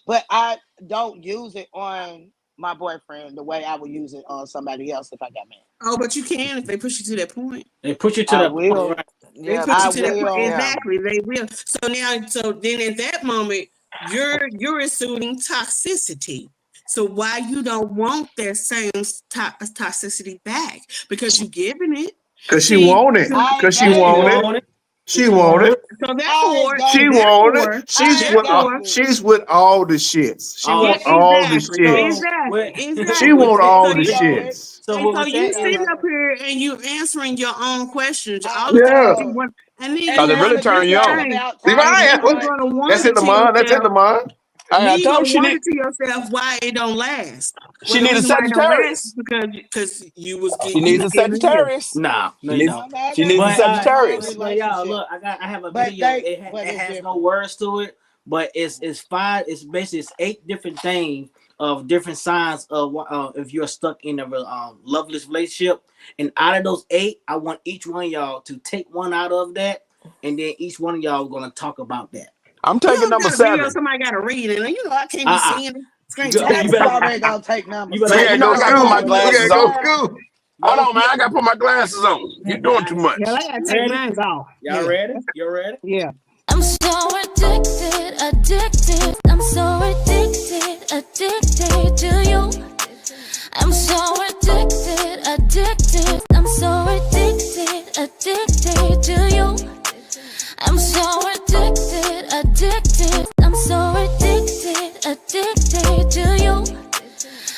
Speaker 6: but I don't use it on my boyfriend the way I would use it on somebody else if I got mad.
Speaker 3: Oh, but you can if they push you to that point.
Speaker 2: They push you to
Speaker 6: I
Speaker 2: that point,
Speaker 6: will.
Speaker 2: right?
Speaker 3: They
Speaker 9: Yeah,
Speaker 3: push
Speaker 6: I
Speaker 3: you
Speaker 9: they
Speaker 3: to that point.
Speaker 6: will.
Speaker 9: yeah.
Speaker 3: Exactly, they will. So now, so then at that moment, you're assuming toxicity. So why you don't want that same toxicity back because you giving it.
Speaker 7: Cause she
Speaker 3: See,
Speaker 7: want it.
Speaker 6: I ain't
Speaker 7: Cause she
Speaker 2: Cause she
Speaker 6: gave
Speaker 7: want
Speaker 6: it.
Speaker 7: it.
Speaker 2: want it. Cause
Speaker 7: She
Speaker 2: she
Speaker 7: want
Speaker 2: want
Speaker 7: it.
Speaker 2: it.
Speaker 3: so
Speaker 6: I ain't
Speaker 3: therefore,
Speaker 7: She
Speaker 6: gave it.
Speaker 7: want it.
Speaker 3: therefore,
Speaker 6: I ain't gave it.
Speaker 7: She's with all the shits. She
Speaker 2: Oh,
Speaker 3: yeah,
Speaker 7: want all the
Speaker 3: exactly,
Speaker 7: shits.
Speaker 2: so
Speaker 3: exactly,
Speaker 2: what?
Speaker 7: She
Speaker 3: exactly.
Speaker 7: want
Speaker 6: She
Speaker 7: all
Speaker 3: So
Speaker 7: the
Speaker 6: can
Speaker 3: you
Speaker 6: know it.
Speaker 7: shits.
Speaker 2: So
Speaker 3: And
Speaker 2: what
Speaker 3: so
Speaker 2: we're
Speaker 3: you
Speaker 2: saying
Speaker 3: sitting
Speaker 2: is,
Speaker 3: up here and you answering your own questions.
Speaker 6: I
Speaker 3: All the things
Speaker 7: Yeah.
Speaker 3: you
Speaker 6: know.
Speaker 3: want, and then
Speaker 6: And
Speaker 8: Cause
Speaker 3: you
Speaker 8: it
Speaker 6: that's
Speaker 8: really
Speaker 3: wonder.
Speaker 6: the
Speaker 3: This
Speaker 8: turn
Speaker 6: good
Speaker 3: the
Speaker 8: you
Speaker 6: thing
Speaker 8: on.
Speaker 3: thing,
Speaker 6: about
Speaker 7: Levi,
Speaker 3: and
Speaker 6: talking.
Speaker 3: then you're
Speaker 6: Like,
Speaker 3: gonna
Speaker 7: that's
Speaker 3: wonder
Speaker 7: in the
Speaker 3: to
Speaker 7: mind. That's in
Speaker 3: yourself.
Speaker 7: the mind.
Speaker 8: Hey, I
Speaker 3: Then you're
Speaker 8: told
Speaker 3: gonna
Speaker 8: you she
Speaker 3: wonder
Speaker 8: need
Speaker 3: to yourself why it don't last. Well,
Speaker 8: she
Speaker 3: the
Speaker 8: need a
Speaker 3: reason why it don't last is
Speaker 8: Sagittarius.
Speaker 3: because
Speaker 8: She
Speaker 3: you
Speaker 8: needs
Speaker 3: was
Speaker 8: a
Speaker 3: giving here.
Speaker 8: Sagittarius.
Speaker 2: nah, no,
Speaker 8: She
Speaker 2: you
Speaker 8: needs
Speaker 2: don't.
Speaker 6: no, no,
Speaker 8: she
Speaker 6: no,
Speaker 8: needs a
Speaker 2: But
Speaker 6: no. In my
Speaker 8: Sagittarius.
Speaker 2: y'all,
Speaker 6: relationship,
Speaker 2: look, I have a
Speaker 6: but
Speaker 2: video. It
Speaker 6: it's
Speaker 2: has no
Speaker 6: different.
Speaker 2: words to it, but it's five. It's basically it's 8 different things of different signs of if you're stuck in a loveless relationship. And out of those 8, I want each one of y'all to take one out of that, and then each one of y'all gonna talk about that.
Speaker 8: I'm
Speaker 3: You
Speaker 8: taking
Speaker 3: know,
Speaker 8: number
Speaker 3: got a video
Speaker 8: 7.
Speaker 3: somebody got to read it, and I can't be
Speaker 2: Uh uh
Speaker 3: seeing it.
Speaker 2: You
Speaker 3: Screen
Speaker 2: go.
Speaker 3: time.
Speaker 6: How
Speaker 2: You
Speaker 6: you
Speaker 2: better.
Speaker 6: already gonna take number
Speaker 2: You
Speaker 7: We
Speaker 2: better.
Speaker 8: Man,
Speaker 7: gotta
Speaker 8: you
Speaker 6: seven?
Speaker 8: know
Speaker 7: go
Speaker 8: I
Speaker 6: I
Speaker 8: gotta
Speaker 6: ain't
Speaker 8: put my
Speaker 7: school.
Speaker 6: got
Speaker 7: We
Speaker 6: nothing to
Speaker 7: gotta
Speaker 8: glasses
Speaker 7: go
Speaker 8: on.
Speaker 6: hide.
Speaker 7: school.
Speaker 8: Hold
Speaker 2: Y'all,
Speaker 8: on, man. I gotta put my glasses on. You doing too
Speaker 3: Hell,
Speaker 8: much.
Speaker 3: I gotta
Speaker 2: you
Speaker 3: take
Speaker 2: ready?
Speaker 3: mine off.
Speaker 2: Y'all
Speaker 3: Yeah,
Speaker 2: ready? You ready?
Speaker 3: yeah.
Speaker 12: I'm so addicted, addicted. I'm so addicted, addicted to you. I'm so addicted, addicted. I'm so addicted, addicted to you. I'm so addicted, addicted. I'm so addicted, addicted to you.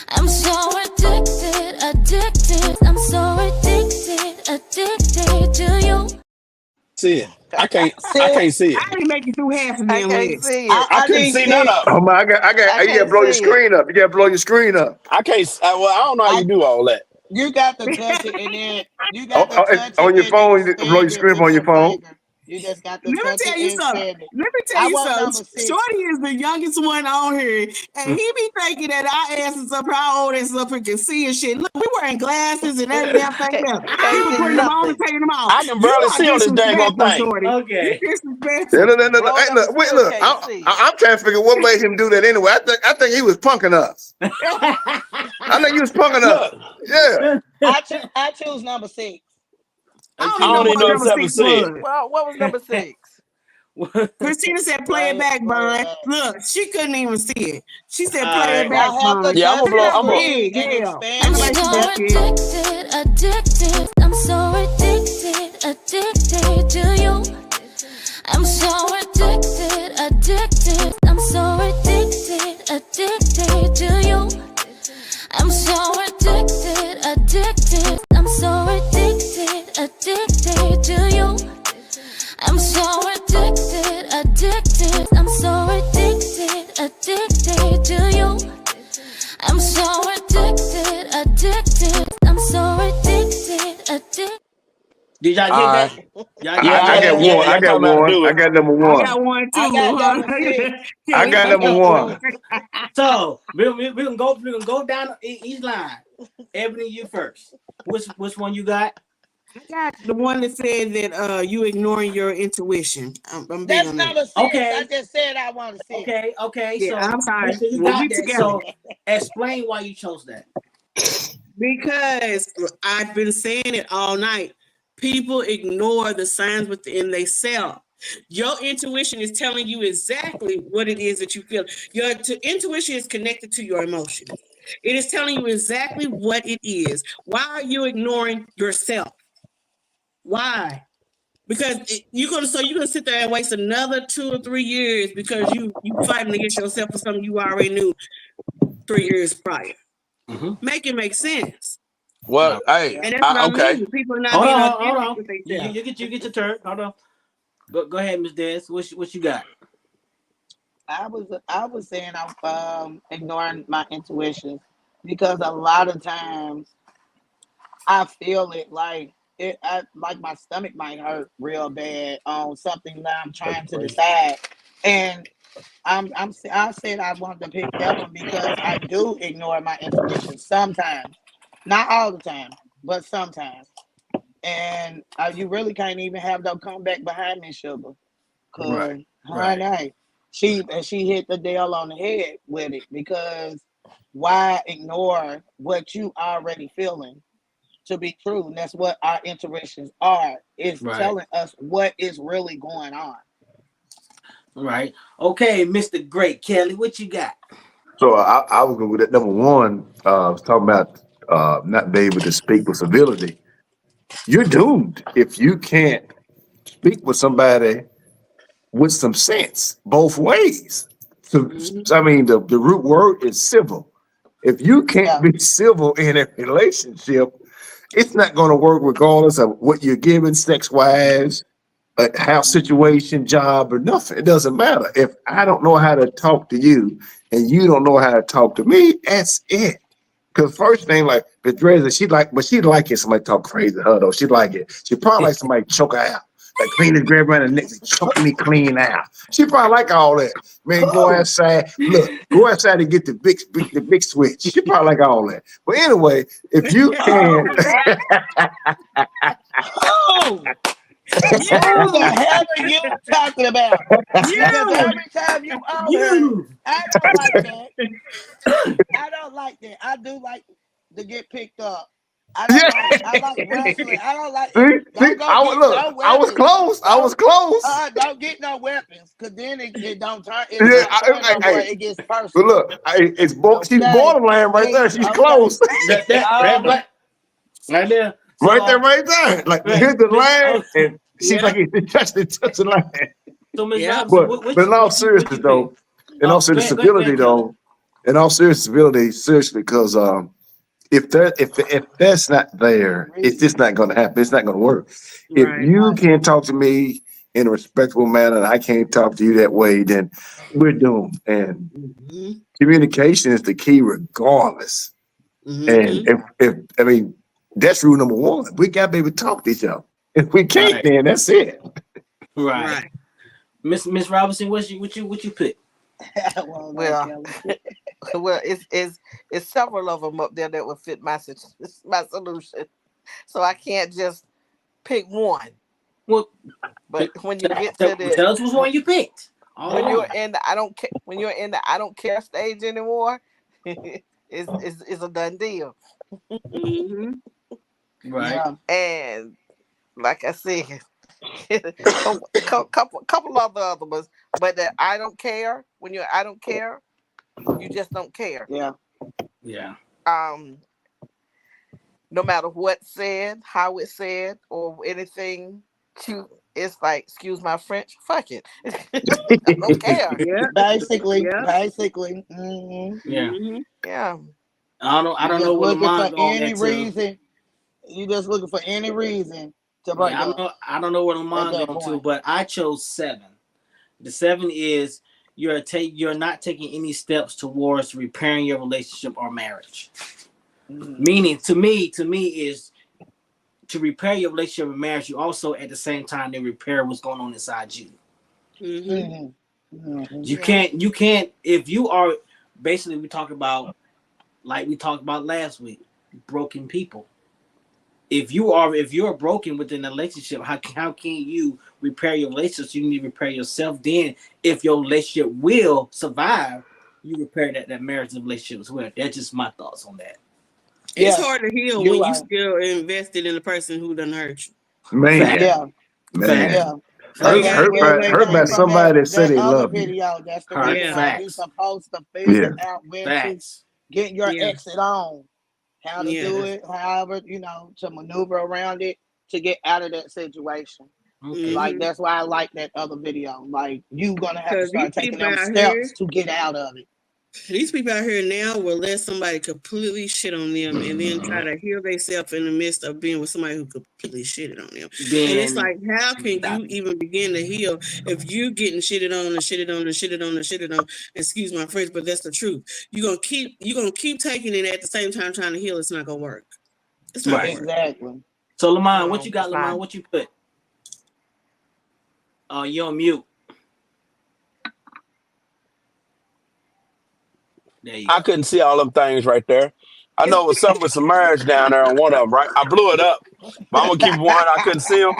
Speaker 12: I'm so addicted, addicted. I'm so addicted, addicted to you.
Speaker 8: See it.
Speaker 6: See
Speaker 8: I
Speaker 6: it?
Speaker 8: can't see
Speaker 3: I
Speaker 8: it.
Speaker 3: didn't make it through half of
Speaker 9: I
Speaker 3: them
Speaker 9: can't
Speaker 3: lists.
Speaker 9: see it.
Speaker 8: I
Speaker 6: I
Speaker 8: couldn't
Speaker 6: didn't
Speaker 8: see none
Speaker 6: see it.
Speaker 8: of
Speaker 7: Oh
Speaker 8: them.
Speaker 7: my,
Speaker 9: I
Speaker 7: you gotta
Speaker 9: can't
Speaker 7: blow your
Speaker 9: see it.
Speaker 7: screen up. You gotta blow your screen up.
Speaker 8: I can't well, I don't know how
Speaker 6: I
Speaker 8: you do all that.
Speaker 6: You got to touch it and then you
Speaker 7: Oh,
Speaker 6: got to touch it
Speaker 7: on your
Speaker 6: and then
Speaker 7: phone, you blow your
Speaker 6: extend it
Speaker 7: screen up
Speaker 6: with
Speaker 7: on your
Speaker 6: your
Speaker 7: phone.
Speaker 6: finger. You just got to
Speaker 3: Let me
Speaker 6: touch
Speaker 3: tell
Speaker 6: it
Speaker 3: you
Speaker 6: and
Speaker 3: something.
Speaker 6: send it.
Speaker 3: Let me tell
Speaker 6: I
Speaker 3: you
Speaker 6: want
Speaker 3: something.
Speaker 6: number 6.
Speaker 3: Shorty is the youngest one on here, and he be thinking that our asses up, how old asses up here can see and shit. Look, we wearing glasses and every damn thing else.
Speaker 10: Can't
Speaker 3: People
Speaker 10: see
Speaker 3: putting them on and
Speaker 10: nothing.
Speaker 3: taking them off.
Speaker 8: I can
Speaker 3: You
Speaker 8: barely
Speaker 3: are
Speaker 8: see on this dang old
Speaker 3: disrespectful,
Speaker 8: thing.
Speaker 3: Shorty. You
Speaker 2: Okay.
Speaker 7: Yeah,
Speaker 3: disrespectful.
Speaker 7: no. Hey,
Speaker 10: Grown up
Speaker 7: look,
Speaker 10: and
Speaker 7: wait,
Speaker 10: still
Speaker 7: look.
Speaker 10: can't see it.
Speaker 7: I'm trying to figure what made him do that anyway. I think he was punking us. I think he was punking us.
Speaker 8: Look,
Speaker 7: Yeah.
Speaker 6: I choose number 6.
Speaker 3: I don't
Speaker 8: I
Speaker 3: even know
Speaker 8: don't even
Speaker 3: what
Speaker 8: know what
Speaker 3: number 6
Speaker 8: 7 said.
Speaker 3: was.
Speaker 10: Well, what was number 6?
Speaker 3: Christina said, "Play it back,
Speaker 6: Play it
Speaker 3: Bun."
Speaker 6: back.
Speaker 3: Look, she couldn't even see it. She said,
Speaker 2: All
Speaker 3: "Play it
Speaker 2: right.
Speaker 3: back,
Speaker 6: Y'all have to
Speaker 3: Bun."
Speaker 8: Yeah, I'm
Speaker 6: touch
Speaker 8: gonna
Speaker 3: Look
Speaker 6: the
Speaker 8: blow.
Speaker 3: at
Speaker 8: I'm
Speaker 3: that
Speaker 8: gonna.
Speaker 6: screen
Speaker 3: big
Speaker 6: and
Speaker 3: hell.
Speaker 6: expand
Speaker 3: Ain't
Speaker 12: I'm
Speaker 6: the
Speaker 3: nobody see
Speaker 12: so
Speaker 3: that
Speaker 6: image.
Speaker 3: shit.
Speaker 12: addicted to you. I'm so addicted. I'm so addicted to you. I'm so addicted. I'm so addicted to you. I'm so addicted. I'm so addicted to you. I'm so addicted. I'm so addicted.
Speaker 2: Did y'all
Speaker 8: All
Speaker 2: get that?
Speaker 8: right.
Speaker 2: Y'all
Speaker 8: Yeah,
Speaker 2: get
Speaker 7: I
Speaker 8: I,
Speaker 2: that?
Speaker 7: got
Speaker 8: yeah.
Speaker 7: one. I
Speaker 8: Y'all
Speaker 7: got
Speaker 8: told me how to
Speaker 7: one.
Speaker 8: do
Speaker 7: I
Speaker 8: it.
Speaker 7: got number
Speaker 3: I
Speaker 7: one.
Speaker 3: got one
Speaker 6: I
Speaker 3: too.
Speaker 6: got number 6.
Speaker 7: I
Speaker 3: Can we
Speaker 7: got
Speaker 3: get
Speaker 7: number
Speaker 3: that
Speaker 7: one.
Speaker 3: one?
Speaker 2: So we can go down each line. Ebony, you first. Which one you got?
Speaker 3: I got the one that said that you ignoring your intuition. I'm big
Speaker 6: That's
Speaker 3: on that.
Speaker 6: number 6. I
Speaker 2: Okay.
Speaker 6: just said I wanted 6.
Speaker 2: Okay.
Speaker 3: Yeah,
Speaker 2: So
Speaker 3: I'm sorry.
Speaker 2: okay, you
Speaker 3: Well,
Speaker 2: got
Speaker 3: we
Speaker 2: that.
Speaker 3: together.
Speaker 2: So explain why you chose that.
Speaker 3: Because I've been saying it all night. People ignore the signs within themselves. Your intuition is telling you exactly what it is that you feel. Your intuition is connected to your emotions. It is telling you exactly what it is. Why are you ignoring yourself? Why? Because you're gonna sit there and waste another 2 or 3 years because you fighting against yourself for something you already knew 3 years prior.
Speaker 2: Mm-hmm.
Speaker 3: Make it make sense.
Speaker 8: Well,
Speaker 2: All right.
Speaker 8: hey,
Speaker 3: And that's what I
Speaker 8: okay.
Speaker 3: mean. People are not
Speaker 2: Hold
Speaker 3: being
Speaker 2: on, hold
Speaker 3: authentic
Speaker 2: on.
Speaker 3: with
Speaker 2: You,
Speaker 3: themselves.
Speaker 2: you get your turn. Hold on. Go ahead, Miss Des. What you got?
Speaker 6: I was saying I'm ignoring my intuitions because a lot of times I feel it like like my stomach might hurt real bad on something that I'm trying to decide, and I said I wanted to pick that one because I do ignore my intuition sometimes, not all the time, but sometimes, and you really can't even have no comeback behind me, sugar.
Speaker 2: Right.
Speaker 6: Cause
Speaker 2: Right.
Speaker 6: honey, she hit the nail on the head with it because why ignore what you already feeling to be true? And that's what our intuitions are. Is
Speaker 2: Right.
Speaker 6: telling us what is really going on.
Speaker 2: Right. Okay, Mr. Great Kelly, what you got?
Speaker 7: So I was going with that number one. I was talking about not being able to speak with civility. You're doomed if you can't speak with somebody with some sense both ways. So,
Speaker 3: Mhm.
Speaker 7: I mean, the root word is civil. If you can't
Speaker 6: Yeah.
Speaker 7: be civil in a relationship, it's not going to work regardless of what you're given sex wise, house situation, job, or nothing. It doesn't matter. If I don't know how to talk to you and you don't know how to talk to me, that's it. Because first thing, like Bedreza, she like it somebody talk crazy to her though. She like it. She probably like somebody choke her out. Like clean the grab around the neck and choke me clean out. She probably like all that. Man, go
Speaker 6: Who?
Speaker 7: outside. Look, go outside and get the big switch. She probably like all that. But anyway, if you can
Speaker 6: Who? Who? Who the
Speaker 3: You,
Speaker 6: hell are you talking about? Because
Speaker 3: you,
Speaker 6: every time you on her,
Speaker 2: You.
Speaker 6: I don't like that. I don't like that. I do like to get picked up. I like wrestling. I don't like it.
Speaker 7: see,
Speaker 6: Don't go get no
Speaker 7: I was
Speaker 6: weapons.
Speaker 7: close. I was
Speaker 6: Don't
Speaker 7: close.
Speaker 6: don't get no weapons. Cause then it don't turn it's
Speaker 7: Yeah,
Speaker 6: not fun no more.
Speaker 7: hey,
Speaker 6: It gets
Speaker 7: but
Speaker 6: personal.
Speaker 7: look, she's
Speaker 6: Okay.
Speaker 7: borderline right there. She's
Speaker 6: Okay.
Speaker 7: close.
Speaker 2: That
Speaker 6: Um
Speaker 2: black right there.
Speaker 7: Right there,
Speaker 2: So
Speaker 7: right there. Like
Speaker 2: right,
Speaker 7: here's the
Speaker 2: Miss.
Speaker 7: line,
Speaker 2: Oh,
Speaker 7: and she's
Speaker 3: yeah,
Speaker 7: like it touch the line.
Speaker 2: so Miss
Speaker 3: yeah.
Speaker 2: Robinson,
Speaker 7: But in all
Speaker 2: what
Speaker 7: seriousness
Speaker 2: you pick?
Speaker 7: though, in all serious
Speaker 2: Go
Speaker 7: civility
Speaker 2: ahead, Kelly.
Speaker 7: though, in all serious civility, seriously, because if that's not there, it's
Speaker 6: reason.
Speaker 7: just not going to happen. It's not going to work. If
Speaker 3: Right.
Speaker 7: you can't talk to me in a respectful manner, and I can't talk to you that way, then we're doomed. And
Speaker 3: Mm-hmm.
Speaker 7: communication is the key, regardless. And
Speaker 3: Mm-hmm.
Speaker 7: if I mean, that's rule number one. We got to be able to talk to each other. If we can't,
Speaker 2: Right.
Speaker 7: then that's it.
Speaker 2: Right. Miss Robinson, what you pick?
Speaker 10: Well, well, it's several of them up there that would fit my my solution. So I can't just pick one.
Speaker 2: Well,
Speaker 10: but when you get to the
Speaker 2: tell us which one you picked.
Speaker 10: When you're in the I don't care when you're in the I don't care stage anymore, it's a done deal.
Speaker 3: Mm-hmm.
Speaker 2: Right.
Speaker 6: Yeah.
Speaker 10: And like I said, couple of the other ones, but that I don't care. When you're I don't care, you just don't care.
Speaker 6: Yeah.
Speaker 2: Yeah.
Speaker 10: No matter what's said, how it's said, or anything, it's like, excuse my French, fuck it. I don't care.
Speaker 3: Yeah.
Speaker 6: Basically.
Speaker 3: Yeah.
Speaker 6: Basically. Mm-hmm.
Speaker 2: Yeah.
Speaker 3: Mm-hmm.
Speaker 10: Yeah.
Speaker 2: I don't know what Lamont going
Speaker 6: any
Speaker 2: at
Speaker 6: reason. You just looking for any reason to break up.
Speaker 2: I don't know what Lamont going to, but I chose 7. The 7 is you're not taking any steps towards repairing your relationship or marriage. Mm-hmm. Meaning to me is to repair your relationship or marriage, you also at the same time to repair what's going on inside you.
Speaker 6: Mm-hmm. Mm-hmm.
Speaker 2: You can't if you are basically we talked about last week, broken people. If you're broken within a relationship, how can you repair your relationship? You need to repair yourself. Then, if your relationship will survive, you repair that marriage and relationship as well. That's just my thoughts on that.
Speaker 3: It's hard to heal when you still invested in a person who done hurt you.
Speaker 7: Man.
Speaker 2: Fact.
Speaker 6: Yeah.
Speaker 7: Man.
Speaker 6: Yeah.
Speaker 7: Hurt by somebody that said they love you.
Speaker 6: Video, that's the reason you're supposed to figure out when to get your exit on. How to do it, however, to maneuver around it to get out of that situation. Okay. Like, that's why I like that other video. Like, you gonna have to start taking them steps to get out of it.
Speaker 3: These people out here now will let somebody completely shit on them and then try to heal themselves in the midst of being with somebody who completely shitted on them. And it's like, how can you even begin to heal if you getting shitted on and shitted on and shitted on and shitted on? Excuse my French, but that's the truth. You're gonna keep taking it at the same time trying to heal. It's not gonna work. It's not gonna work.
Speaker 6: Exactly.
Speaker 2: So Lamont, what you got, Lamont? What you put? Oh, you're on mute.
Speaker 8: I couldn't see all them things right there. I know it was something with some marriage down there on one of them, right? I blew it up, but I'm gonna keep one. I couldn't see them,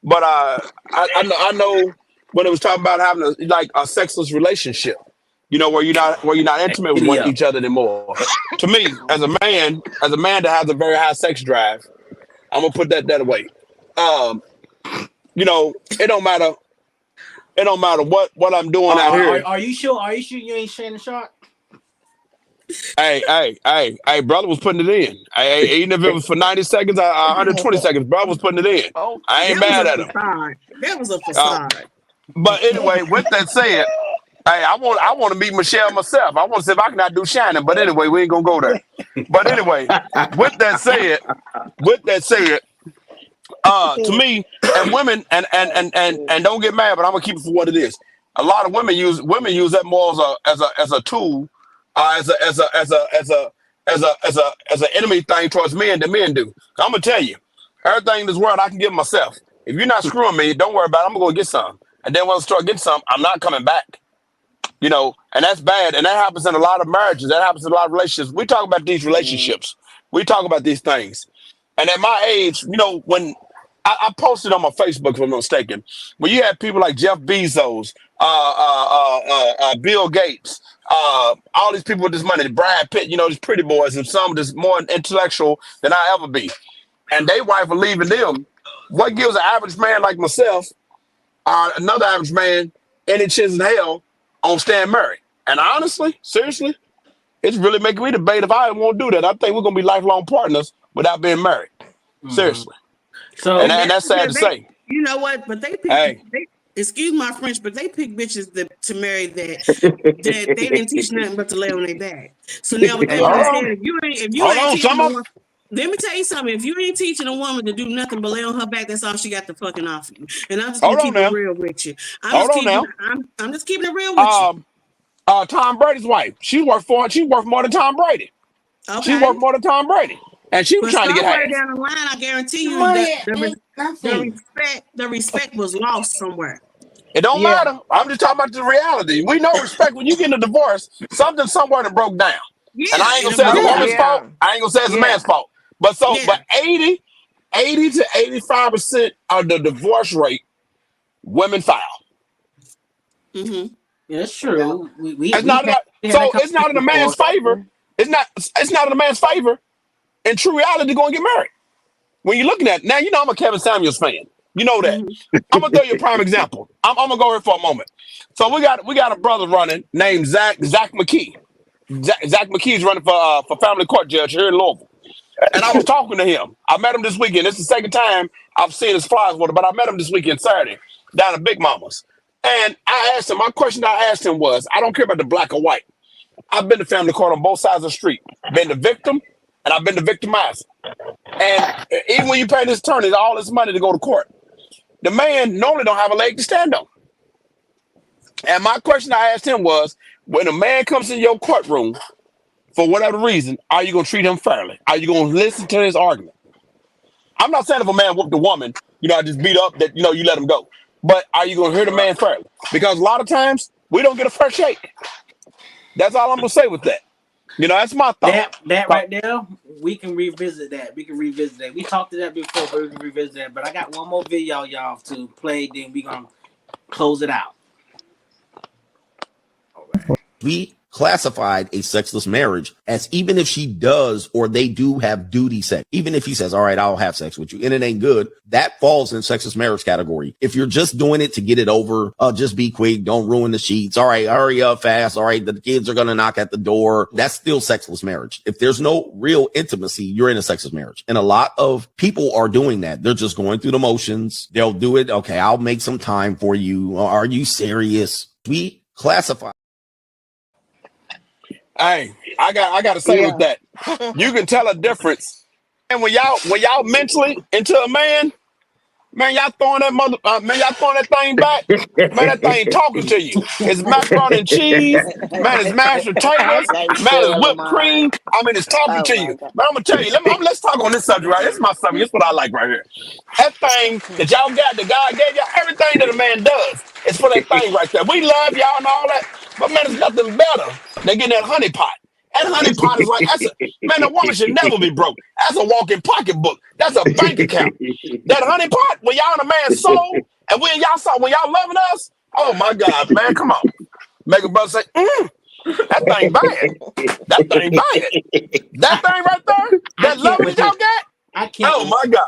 Speaker 8: but I know when it was talking about having a sexless relationship, where you're not intimate with each other anymore. To me, as a man that has a very high sex drive, I'm gonna put that away. It don't matter. It don't matter what I'm doing out here.
Speaker 2: Are you sure? Are you sure you ain't Shannon Sharp?
Speaker 8: Hey, brother was putting it in. Even if it was for 90 seconds, 120 seconds, brother was putting it in.
Speaker 10: Oh,
Speaker 8: I ain't mad at him.
Speaker 3: That was a facade.
Speaker 8: But anyway, with that said, hey, I want to meet Michelle myself. I want to see if I can outdo Shannon. But anyway, we ain't gonna go there. But anyway, with that said, to me and women and don't get mad, but I'm gonna keep it for what it is. A lot of women use that more as a tool. As an enemy thing towards men than men do. I'm gonna tell you, everything in this world I can give myself. If you're not screwing me, don't worry about it. I'm gonna go get some. And then when I start getting some, I'm not coming back. And that's bad. And that happens in a lot of marriages. That happens in a lot of relationships. We talk about these relationships. We talk about these things. And at my age, when I posted on my Facebook, if I'm not mistaken, when you have people like Jeff Bezos, Bill Gates, all these people with this money, Brad Pitt, these pretty boys, and some that's more intellectual than I ever be, and they wife are leaving them. What gives an average man like myself, another average man, any chance in hell on staying married? And honestly, seriously, it's really making me debate if I won't do that. I think we're gonna be lifelong partners without being married. Seriously.
Speaker 2: So
Speaker 8: and that's sad to say.
Speaker 3: You know what? But they pick. Excuse my French, but they pick bitches to marry that they didn't teach nothing but to lay on their back. So now with that being said, if you ain't teaching a woman, let me tell you something. If you ain't teaching a woman to do nothing but lay on her back, that's all she got to fucking offer you. And I'm just gonna keep it real with you. I'm just keeping it real with you.
Speaker 8: Tom Brady's wife. She worth more than Tom Brady.
Speaker 3: Okay.
Speaker 8: She worth more than Tom Brady. and she was
Speaker 3: But
Speaker 8: trying to get
Speaker 3: somewhere
Speaker 8: ass.
Speaker 3: down the line, I guarantee you
Speaker 6: Money
Speaker 3: that
Speaker 6: ain't nothing.
Speaker 3: the respect was lost somewhere.
Speaker 8: It don't
Speaker 6: Yeah,
Speaker 8: matter. I'm just talking about the reality. We know respect when you get in a divorce, something somewhere that broke down. And
Speaker 3: Yeah,
Speaker 8: I ain't gonna
Speaker 3: it'll
Speaker 8: say it's a
Speaker 3: break
Speaker 6: oh
Speaker 8: woman's
Speaker 3: down.
Speaker 8: fault.
Speaker 6: yeah,
Speaker 8: I ain't gonna say it's a
Speaker 6: yeah,
Speaker 8: man's fault.
Speaker 3: Yeah.
Speaker 8: But 80 to 85% of the divorce rate, women file.
Speaker 3: Mm-hmm.
Speaker 2: Yeah, it's
Speaker 6: yeah.
Speaker 2: true. We
Speaker 8: It's
Speaker 2: we've
Speaker 8: not
Speaker 2: had, we had that
Speaker 8: it's not
Speaker 2: conversation
Speaker 8: in a man's
Speaker 2: before.
Speaker 8: favor. It's not in a man's favor. In true reality, to go and get married. When you're looking at now, you know I'm a Kevin Samuels fan. You know that.
Speaker 3: Mm-hmm.
Speaker 8: I'm gonna throw you a prime example. I'm gonna go here for a moment. So we got a brother running named Zach McKee. Zach McKee's running for family court judge here in Louisville. And I was talking to him. I met him this weekend. It's the second time I've seen his flyers with him, but I met him this weekend Saturday down at Big Mama's. And I asked him, my question I asked him was, I don't care about the black or white. I've been to family court on both sides of the street. Been the victim and I've been the victimizer. And even when you pay this attorney all this money to go to court, the man normally don't have a leg to stand on. And my question I asked him was, when a man comes in your courtroom, for whatever reason, are you going to treat him fairly? Are you going to listen to his argument? I'm not saying if a man whooped a woman, I just beat up that, you let him go. But are you going to hear the man fairly? Because a lot of times we don't get a fair shake. That's all I'm going to say with that. That's my thought.
Speaker 2: That right there, we can revisit that. We talked to that before, but we can revisit that. But I got one more video, y'all, to play. Then we gonna close it out. All right.
Speaker 13: We classified a sexless marriage as even if she does or they do have duty sex, even if he says, all right, I'll have sex with you and it ain't good, that falls in sexless marriage category. If you're just doing it to get it over, just be quick, don't ruin the sheets. All right, hurry up fast. All right, the kids are going to knock at the door. That's still sexless marriage. If there's no real intimacy, you're in a sexless marriage. And a lot of people are doing that. They're just going through the motions. They'll do it. Okay, I'll make some time for you. Are you serious? We classify.
Speaker 8: Hey, I got to say with
Speaker 6: Yeah.
Speaker 8: that, you can tell a difference. And when y'all mentally into a man, y'all throwing y'all throwing that thing back. Man, that thing talking to you. It's macaroni and cheese. Man, it's mashed
Speaker 6: I
Speaker 8: potatoes.
Speaker 6: can't
Speaker 8: Man, it's
Speaker 6: tell them
Speaker 8: whipped
Speaker 6: all.
Speaker 8: cream. I mean, it's talking
Speaker 6: Oh
Speaker 8: to
Speaker 6: my
Speaker 8: you.
Speaker 6: god.
Speaker 8: But I'm gonna tell you. Let's talk on this subject right. This is my subject. This is what I like right here. That thing that y'all got, that God gave y'all, everything that a man does, it's for that thing right there. We love y'all and all that, but man, it's nothing better than getting that honey pot. That honey pot is like man. A woman should never be broke. That's a walking pocketbook. That's a bank account. That honey pot, when y'all in a man's soul, and when y'all loving us, oh my God, man, come on. Make a brother say, that thing bad. That thing bad. That thing right there,
Speaker 2: I
Speaker 8: that
Speaker 2: can't
Speaker 8: loving that
Speaker 2: with him.
Speaker 8: y'all got,
Speaker 2: I can't
Speaker 8: oh
Speaker 2: with
Speaker 8: my God.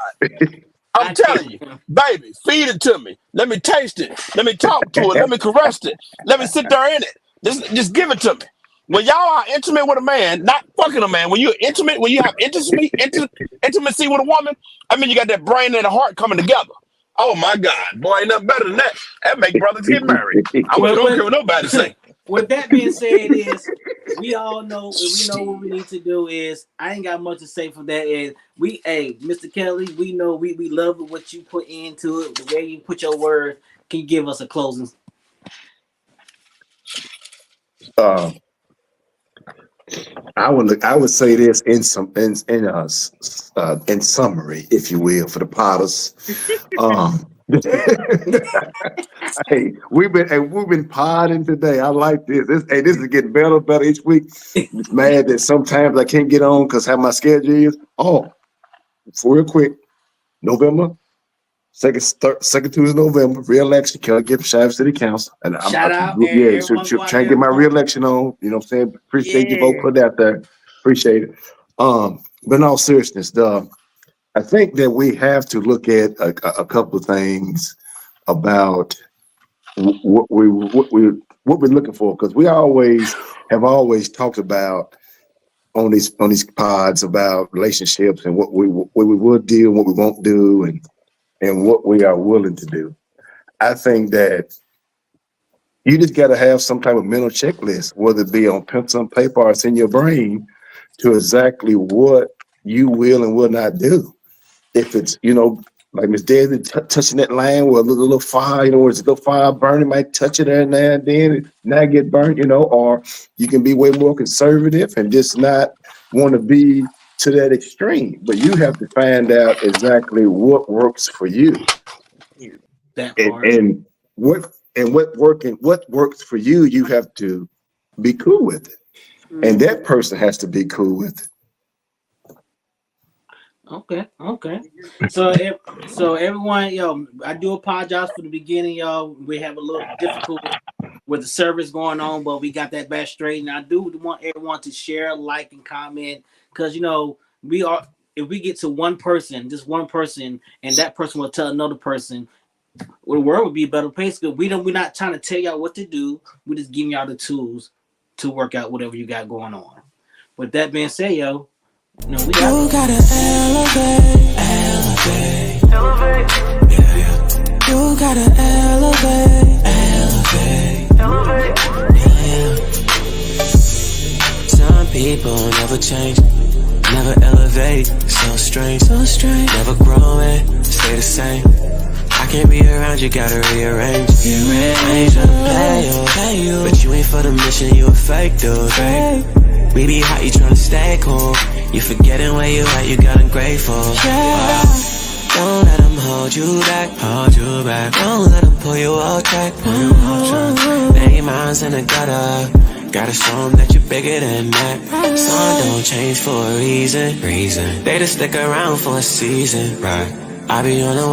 Speaker 8: I'm
Speaker 2: I can't
Speaker 8: telling
Speaker 2: with
Speaker 8: you,
Speaker 2: him.
Speaker 8: baby, feed it to me. Let me taste it. Let me talk to it. Let me caress it. Let me sit there in it. Just give it to me. When y'all are intimate with a man, not fucking a man, when you're intimate, when you have intimacy with a woman, I mean, you got that brain and the heart coming together. Oh my God, boy, ain't nothing better than that. That make brothers get married. I
Speaker 2: Well,
Speaker 8: don't care what nobody say.
Speaker 2: with that being said, is we all know we know what we need to do. Is I ain't got much to say for that. Is Mr. Kelly, we know we love what you put into it, the way you put your word. Can you give us a closing?
Speaker 7: Uh, I would say this in summary, if you will, for the potters. Um, we've been potting today. I like this. This is getting better and better each week. Just mad that sometimes I can't get on because how my schedule is. Oh, for real quick, November. Second Tuesday of November, re-election. Can I get Shive City Council? And
Speaker 2: Shout out,
Speaker 7: should
Speaker 2: everyone go out
Speaker 7: try and
Speaker 2: there
Speaker 7: get
Speaker 2: and
Speaker 7: my
Speaker 2: vote.
Speaker 7: re-election on. You know what I'm saying? Appreciate your vote
Speaker 6: Yeah.
Speaker 7: put out there. Appreciate it. But in all seriousness, I think that we have to look at a couple of things about what we're looking for, because we have always talked about on these pods about relationships and what we will do, what we won't do, and what we are willing to do. I think that you just got to have some type of mental checklist, whether it be on pencil and paper or it's in your brain, to exactly what you will and will not do. If it's, like Miss Daisy touching that line with a little fire, where it's a little fire burning, might touch it every now and then, and not get burnt, or you can be way more conservative and just not want to be to that extreme, but you have to find out exactly what works for you,
Speaker 2: That
Speaker 7: and
Speaker 2: part.
Speaker 7: what works for you. You have to be cool with it, and that person has to be cool with it.
Speaker 2: Okay, okay. So everyone, yo, I do apologize for the beginning, y'all. We have a little difficult with the service going on, but we got that back straight. And I do want everyone to share, like, and comment, because we are. If we get to one person, just one person, and that person will tell another person, well, the world would be a better place. Because we're not trying to tell y'all what to do. We're just giving y'all the tools to work out whatever you got going on. With that being said, yo, we got.
Speaker 1: You gotta elevate, elevate, elevate. Yeah, yeah. You gotta elevate, elevate, elevate. Yeah, yeah. Some people never change, never elevate. So strange, so strange. Never growing, stay the same. I can't be around you, gotta rearrange. Rearrange or play you, but you ain't for the mission, you a fake dude. Fake. We be hot, you tryna stay cool. You forgetting where you at, you got ungrateful. Don't let them hold you back, hold you back. Don't let them pull you off track, pull you off track. Name minds in the gutter. Gotta show them that you're bigger than that. Sun don't change for a reason. They just stick around for a season, right? I be on the